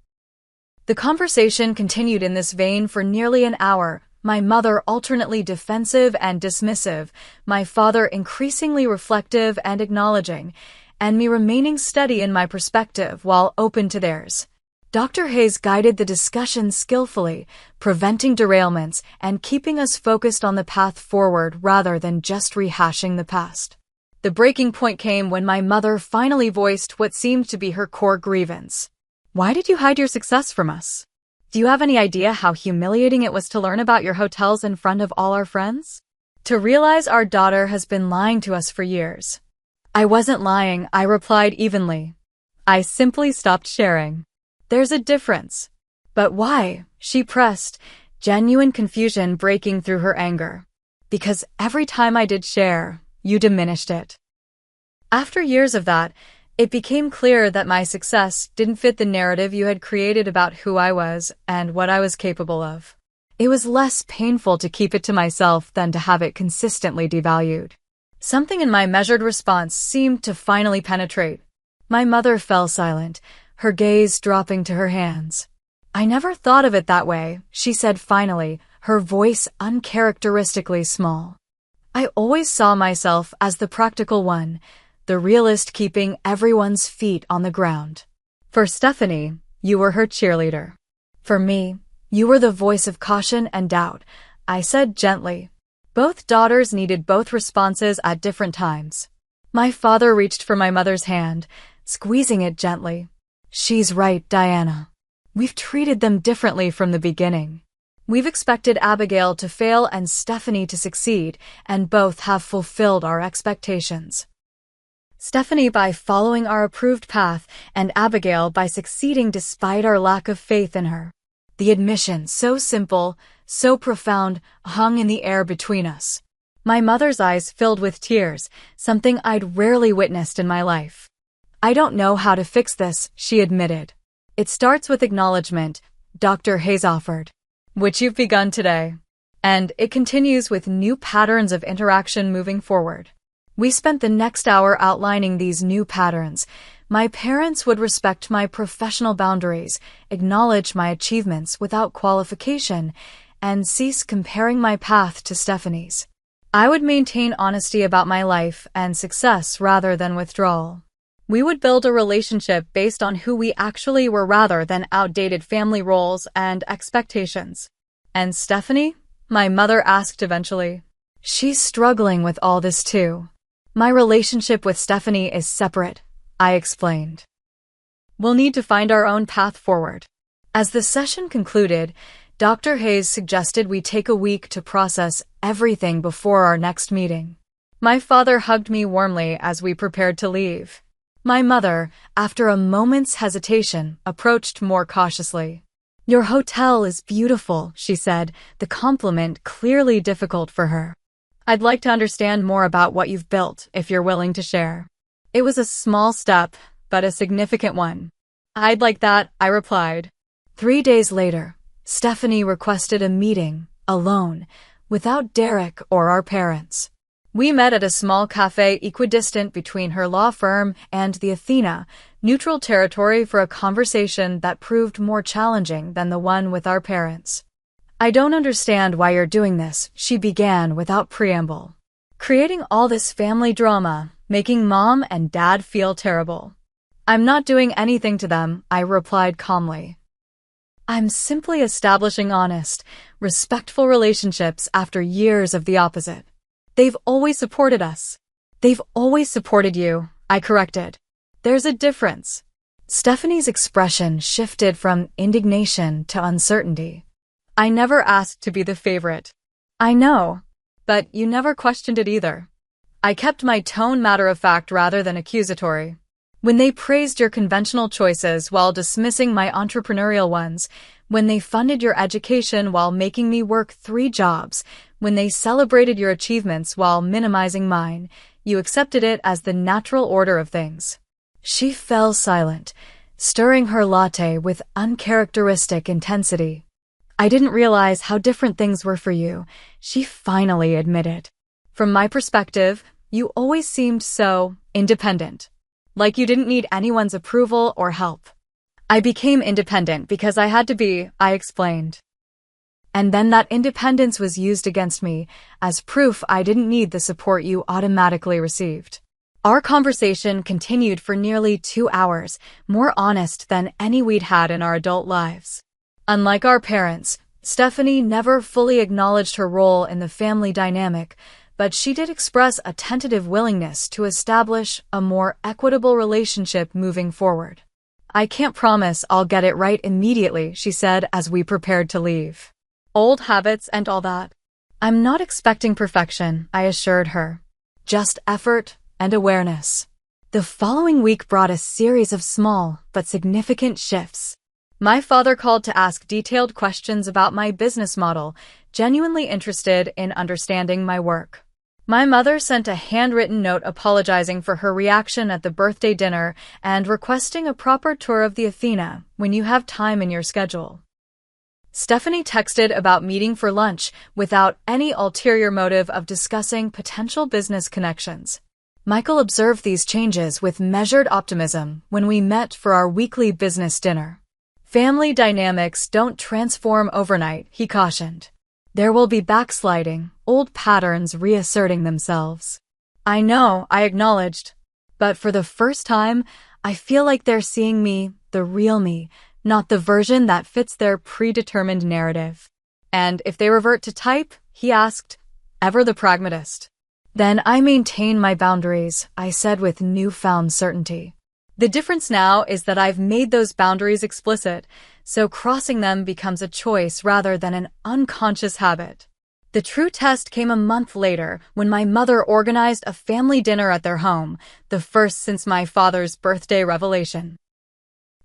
The conversation continued in this vein for nearly an hour, my mother alternately defensive and dismissive, my father increasingly reflective and acknowledging, and me remaining steady in my perspective while open to theirs. Dr. Hayes guided the discussion skillfully, preventing derailments and keeping us focused on the path forward rather than just rehashing the past. The breaking point came when my mother finally voiced what seemed to be her core grievance. Why did you hide your success from us? Do you have any idea how humiliating it was to learn about your hotels in front of all our friends? To realize our daughter has been lying to us for years. I wasn't lying, I replied evenly. I simply stopped sharing. There's a difference. But why? She pressed, genuine confusion breaking through her anger. Because every time I did share, you diminished it. After years of that, it became clear that my success didn't fit the narrative you had created about who I was and what I was capable of. It was less painful to keep it to myself than to have it consistently devalued. Something in my measured response seemed to finally penetrate. My mother fell silent, her gaze dropping to her hands. I never thought of it that way, she said finally, her voice uncharacteristically small. I always saw myself as the practical one, the realist keeping everyone's feet on the ground. For Stephanie, you were her cheerleader. For me, you were the voice of caution and doubt, I said gently. Both daughters needed both responses at different times. My father reached for my mother's hand, squeezing it gently. She's right, Diana. We've treated them differently from the beginning. We've expected Abigail to fail and Stephanie to succeed, and both have fulfilled our expectations. Stephanie by following our approved path, and Abigail by succeeding despite our lack of faith in her. The admission, so simple, so profound, hung in the air between us. My mother's eyes filled with tears, something I'd rarely witnessed in my life. I don't know how to fix this, she admitted. It starts with acknowledgement, Dr. Hayes offered. Which you've begun today. And it continues with new patterns of interaction moving forward. We spent the next hour outlining these new patterns. My parents would respect my professional boundaries, acknowledge my achievements without qualification, and cease comparing my path to Stephanie's. I would maintain honesty about my life and success rather than withdrawal. We would build a relationship based on who we actually were rather than outdated family roles and expectations. And Stephanie? My mother asked eventually. She's struggling with all this too. My relationship with Stephanie is separate, I explained. We'll need to find our own path forward. As the session concluded, Dr. Hayes suggested we take a week to process everything before our next meeting. My father hugged me warmly as we prepared to leave. My mother, after a moment's hesitation, approached more cautiously. Your hotel is beautiful, she said, the compliment clearly difficult for her. I'd like to understand more about what you've built, if you're willing to share. It was a small step, but a significant one. I'd like that, I replied. 3 days later, Stephanie requested a meeting, alone, without Derek or our parents. We met at a small cafe equidistant between her law firm and the Athena, neutral territory for a conversation that proved more challenging than the one with our parents. I don't understand why you're doing this, she began without preamble. Creating all this family drama, making mom and dad feel terrible. I'm not doing anything to them, I replied calmly. I'm simply establishing honest, respectful relationships after years of the opposite. They've always supported us. They've always supported you, I corrected. There's a difference. Stephanie's expression shifted from indignation to uncertainty. I never asked to be the favorite. I know, but you never questioned it either. I kept my tone matter-of-fact rather than accusatory. When they praised your conventional choices while dismissing my entrepreneurial ones, when they funded your education while making me work 3 jobs, when they celebrated your achievements while minimizing mine, you accepted it as the natural order of things. She fell silent, stirring her latte with uncharacteristic intensity. I didn't realize how different things were for you, she finally admitted. From my perspective, you always seemed so independent. Like you didn't need anyone's approval or help. I became independent because I had to be, I explained. And then that independence was used against me as proof I didn't need the support you automatically received. Our conversation continued for nearly 2 hours, more honest than any we'd had in our adult lives. Unlike our parents, Stephanie never fully acknowledged her role in the family dynamic, but she did express a tentative willingness to establish a more equitable relationship moving forward. I can't promise I'll get it right immediately, she said as we prepared to leave. Old habits and all that. I'm not expecting perfection, I assured her. Just effort and awareness. The following week brought a series of small but significant shifts. My father called to ask detailed questions about my business model, genuinely interested in understanding my work. My mother sent a handwritten note apologizing for her reaction at the birthday dinner and requesting a proper tour of the Athena when you have time in your schedule. Stephanie texted about meeting for lunch without any ulterior motive of discussing potential business connections. Michael observed these changes with measured optimism when we met for our weekly business dinner. Family dynamics don't transform overnight, he cautioned. There will be backsliding, old patterns reasserting themselves. I know, I acknowledged. But for the first time, I feel like they're seeing me, the real me, not the version that fits their predetermined narrative. And if they revert to type, he asked, ever the pragmatist. Then I maintain my boundaries, I said with newfound certainty. The difference now is that I've made those boundaries explicit, so crossing them becomes a choice rather than an unconscious habit. The true test came a month later when my mother organized a family dinner at their home, the first since my father's birthday revelation.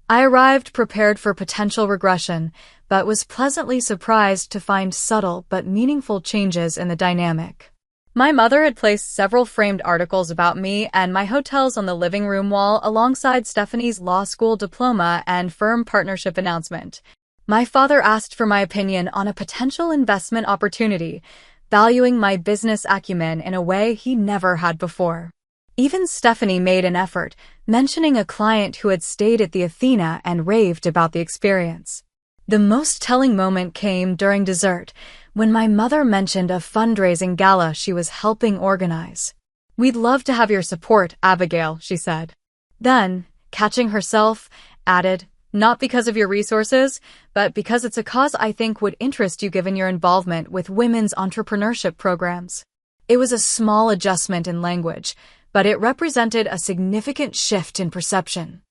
I arrived prepared for potential regression, but was pleasantly surprised to find subtle but meaningful changes in the dynamic. My mother had placed several framed articles about me and my hotels on the living room wall alongside Stephanie's law school diploma and firm partnership announcement. My father asked for my opinion on a potential investment opportunity, valuing my business acumen in a way he never had before. Even Stephanie made an effort, mentioning a client who had stayed at the Athena and raved about the experience. The most telling moment came during dessert, when my mother mentioned a fundraising gala she was helping organize. We'd love to have your support, Abigail, she said. Then, catching herself, added, not because of your resources, but because it's a cause I think would interest you given your involvement with women's entrepreneurship programs. It was a small adjustment in language, but it represented a significant shift in perception.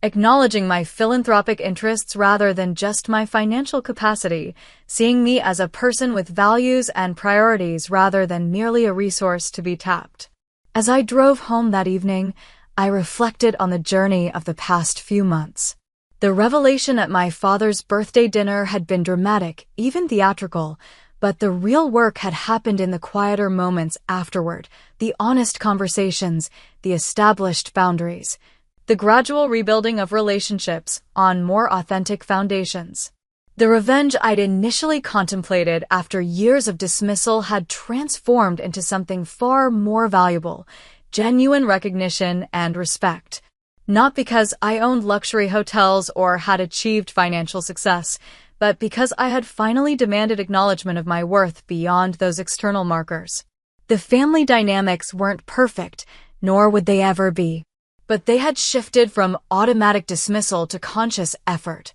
Acknowledging my philanthropic interests rather than just my financial capacity, seeing me as a person with values and priorities rather than merely a resource to be tapped. As I drove home that evening, I reflected on the journey of the past few months. The revelation at my father's birthday dinner had been dramatic, even theatrical, but the real work had happened in the quieter moments afterward, the honest conversations, the established boundaries, the gradual rebuilding of relationships on more authentic foundations. The revenge I'd initially contemplated after years of dismissal had transformed into something far more valuable, genuine recognition and respect. Not because I owned luxury hotels or had achieved financial success, but because I had finally demanded acknowledgement of my worth beyond those external markers. The family dynamics weren't perfect, nor would they ever be. But they had shifted from automatic dismissal to conscious effort.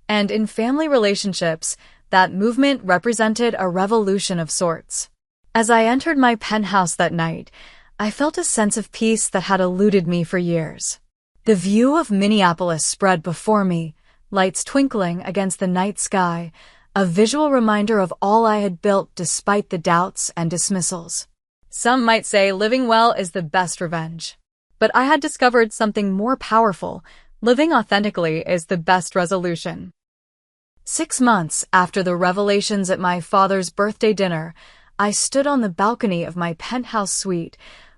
And in family relationships, that movement represented a revolution of sorts. As I entered my penthouse that night, I felt a sense of peace that had eluded me for years. The view of Minneapolis spread before me, lights twinkling against the night sky, a visual reminder of all I had built despite the doubts and dismissals. Some might say living well is the best revenge. But I had discovered something more powerful. Living authentically is the best resolution. 6 months after the revelations at my father's birthday dinner, I stood on the balcony of my penthouse suite,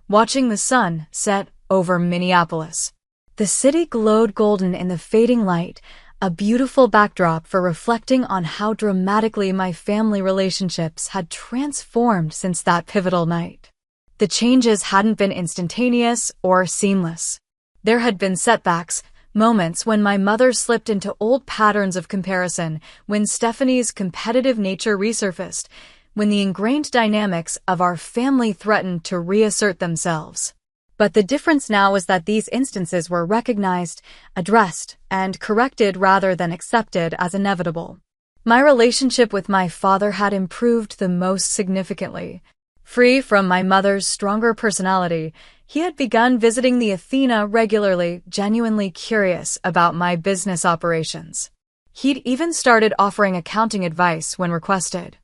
watching the sun set over Minneapolis. The city glowed golden in the fading light, a beautiful backdrop for reflecting on how dramatically my family relationships had transformed since that pivotal night. The changes hadn't been instantaneous or seamless. There had been setbacks, moments when my mother slipped into old patterns of comparison, when Stephanie's competitive nature resurfaced, when the ingrained dynamics of our family threatened to reassert themselves. But the difference now was that these instances were recognized, addressed, and corrected rather than accepted as inevitable. My relationship with my father had improved the most significantly. Free from my mother's stronger personality, he had begun visiting the AITA regularly, genuinely curious about my business operations. He'd even started offering accounting advice when requested.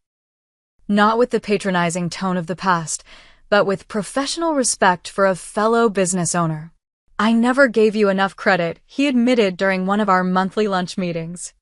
Not with the patronizing tone of the past, but with professional respect for a fellow business owner. "I never gave you enough credit," he admitted during one of our monthly lunch meetings.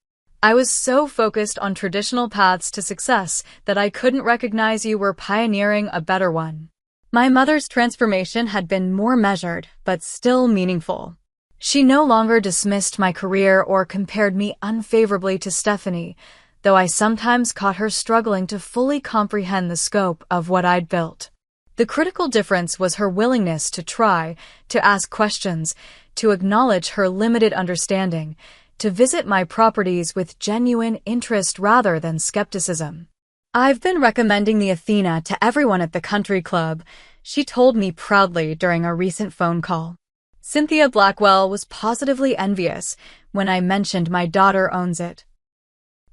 "I was so focused on traditional paths to success that I couldn't recognize you were pioneering a better one." My mother's transformation had been more measured, but still meaningful. She no longer dismissed my career or compared me unfavorably to Stephanie, though I sometimes caught her struggling to fully comprehend the scope of what I'd built. The critical difference was her willingness to try, to ask questions, to acknowledge her limited understanding, to visit my properties with genuine interest rather than skepticism. "I've been recommending the AITA to everyone at the country club," she told me proudly during a recent phone call. Cynthia Blackwell was positively envious when I mentioned my daughter owns it.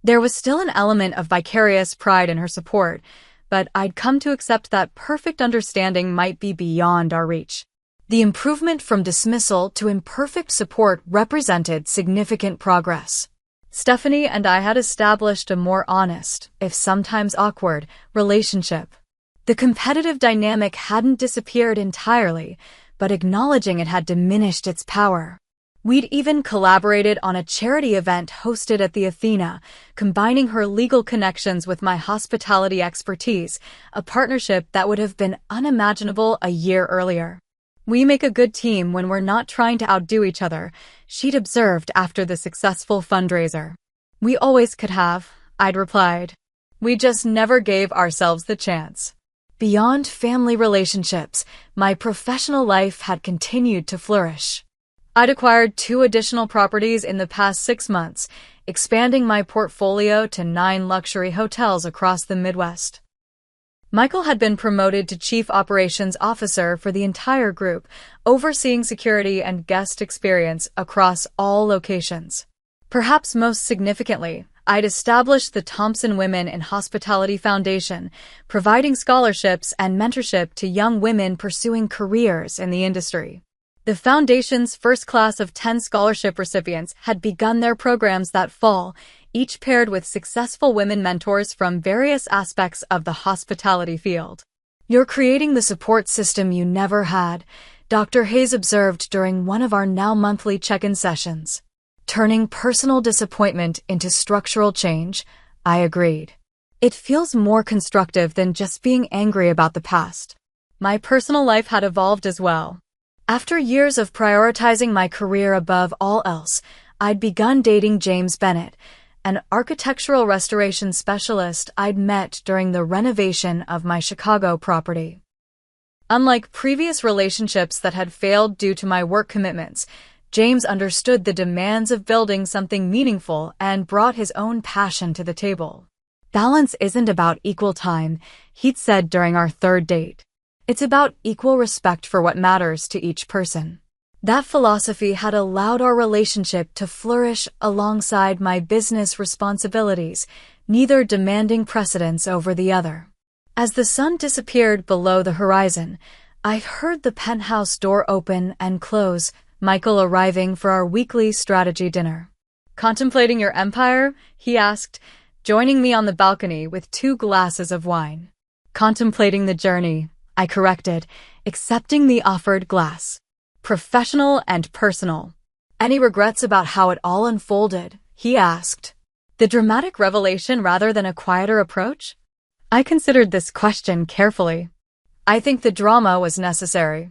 There was still an element of vicarious pride in her support, but I'd come to accept that perfect understanding might be beyond our reach. The improvement from dismissal to imperfect support represented significant progress. Stephanie and I had established a more honest, if sometimes awkward, relationship. The competitive dynamic hadn't disappeared entirely, but acknowledging it had diminished its power. We'd even collaborated on a charity event hosted at the AITA, combining her legal connections with my hospitality expertise, a partnership that would have been unimaginable a year earlier. "We make a good team when we're not trying to outdo each other," she'd observed after the successful fundraiser. "We always could have," I'd replied. "We just never gave ourselves the chance." Beyond family relationships, my professional life had continued to flourish. I'd acquired 2 additional properties in the past 6 months, expanding my portfolio to 9 luxury hotels across the Midwest. Michael had been promoted to Chief Operations Officer for the entire group, overseeing security and guest experience across all locations. Perhaps most significantly, I'd established the Thompson Women in Hospitality Foundation, providing scholarships and mentorship to young women pursuing careers in the industry. The foundation's first class of 10 scholarship recipients had begun their programs that fall, each paired with successful women mentors from various aspects of the hospitality field. "You're creating the support system you never had," Dr. Hayes observed during one of our now monthly check-in sessions. "Turning personal disappointment into structural change," I agreed. "It feels more constructive than just being angry about the past." My personal life had evolved as well. After years of prioritizing my career above all else, I'd begun dating James Bennett, an architectural restoration specialist I'd met during the renovation of my Chicago property. Unlike previous relationships that had failed due to my work commitments, James understood the demands of building something meaningful and brought his own passion to the table. "Balance isn't about equal time," he'd said during our 3rd date. "It's about equal respect for what matters to each person." That philosophy had allowed our relationship to flourish alongside my business responsibilities, neither demanding precedence over the other. As the sun disappeared below the horizon, I heard the penthouse door open and close, Michael arriving for our weekly strategy dinner. "Contemplating your empire?" he asked, joining me on the balcony with 2 glasses of wine. "Contemplating the journey," I corrected, accepting the offered glass. "Professional and personal. Any regrets about how it all unfolded?" he asked. The dramatic revelation rather than a quieter approach? I considered this question carefully. I think the drama was necessary.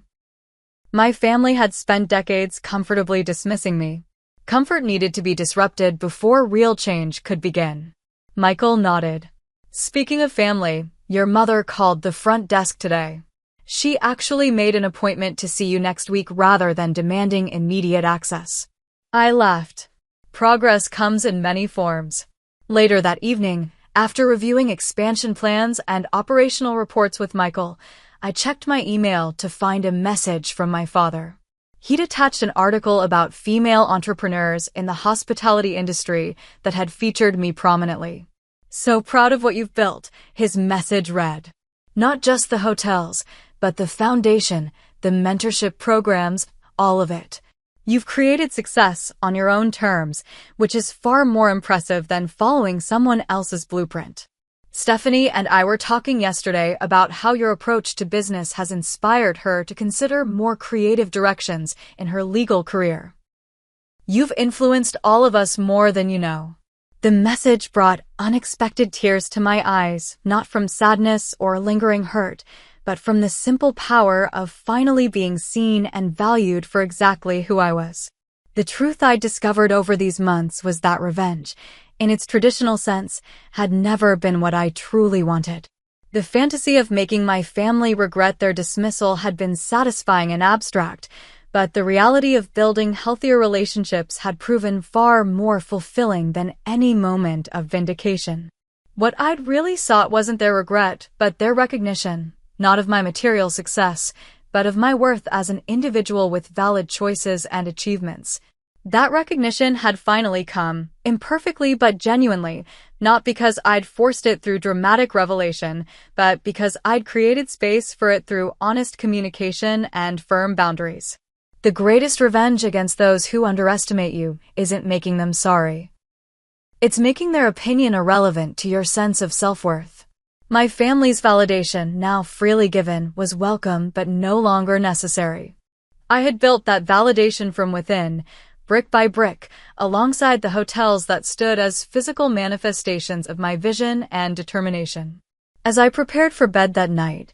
My family had spent decades comfortably dismissing me. Comfort needed to be disrupted before real change could begin. Michael nodded. Speaking of family, your mother called the front desk today. She actually made an appointment to see you next week rather than demanding immediate access. I laughed. Progress comes in many forms. Later that evening, after reviewing expansion plans and operational reports with Michael, I checked my email to find a message from my father. He'd attached an article about female entrepreneurs in the hospitality industry that had featured me prominently. So proud of what you've built, his message read. Not just the hotels, but the foundation, the mentorship programs, all of it. You've created success on your own terms, which is far more impressive than following someone else's blueprint. Stephanie and I were talking yesterday about how your approach to business has inspired her to consider more creative directions in her legal career. You've influenced all of us more than you know. The message brought unexpected tears to my eyes, not from sadness or lingering hurt, but from the simple power of finally being seen and valued for exactly who I was. The truth I discovered over these months was that revenge, in its traditional sense, had never been what I truly wanted. The fantasy of making my family regret their dismissal had been satisfying and abstract, but the reality of building healthier relationships had proven far more fulfilling than any moment of vindication. What I'd really sought wasn't their regret, but their recognition, not of my material success, but of my worth as an individual with valid choices and achievements. That recognition had finally come, imperfectly but genuinely, not because I'd forced it through dramatic revelation, but because I'd created space for it through honest communication and firm boundaries. The greatest revenge against those who underestimate you isn't making them sorry. It's making their opinion irrelevant to your sense of self-worth. My family's validation, now freely given, was welcome but no longer necessary. I had built that validation from within, brick by brick, alongside the hotels that stood as physical manifestations of my vision and determination. As I prepared for bed that night,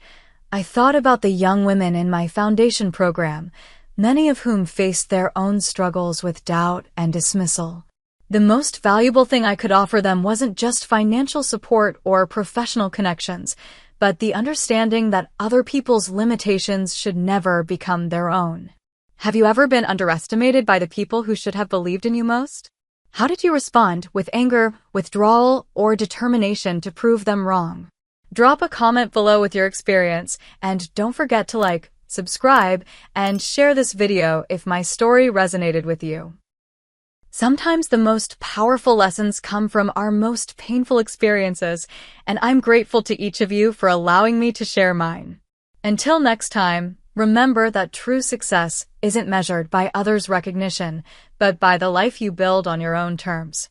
I thought about the young women in my foundation program, many of whom faced their own struggles with doubt and dismissal. The most valuable thing I could offer them wasn't just financial support or professional connections, but the understanding that other people's limitations should never become their own. Have you ever been underestimated by the people who should have believed in you most? How did you respond, with anger, withdrawal, or determination to prove them wrong? Drop a comment below with your experience, and don't forget to like, subscribe, and share this video if my story resonated with you. Sometimes the most powerful lessons come from our most painful experiences, and I'm grateful to each of you for allowing me to share mine. Until next time, remember that true success isn't measured by others' recognition, but by the life you build on your own terms.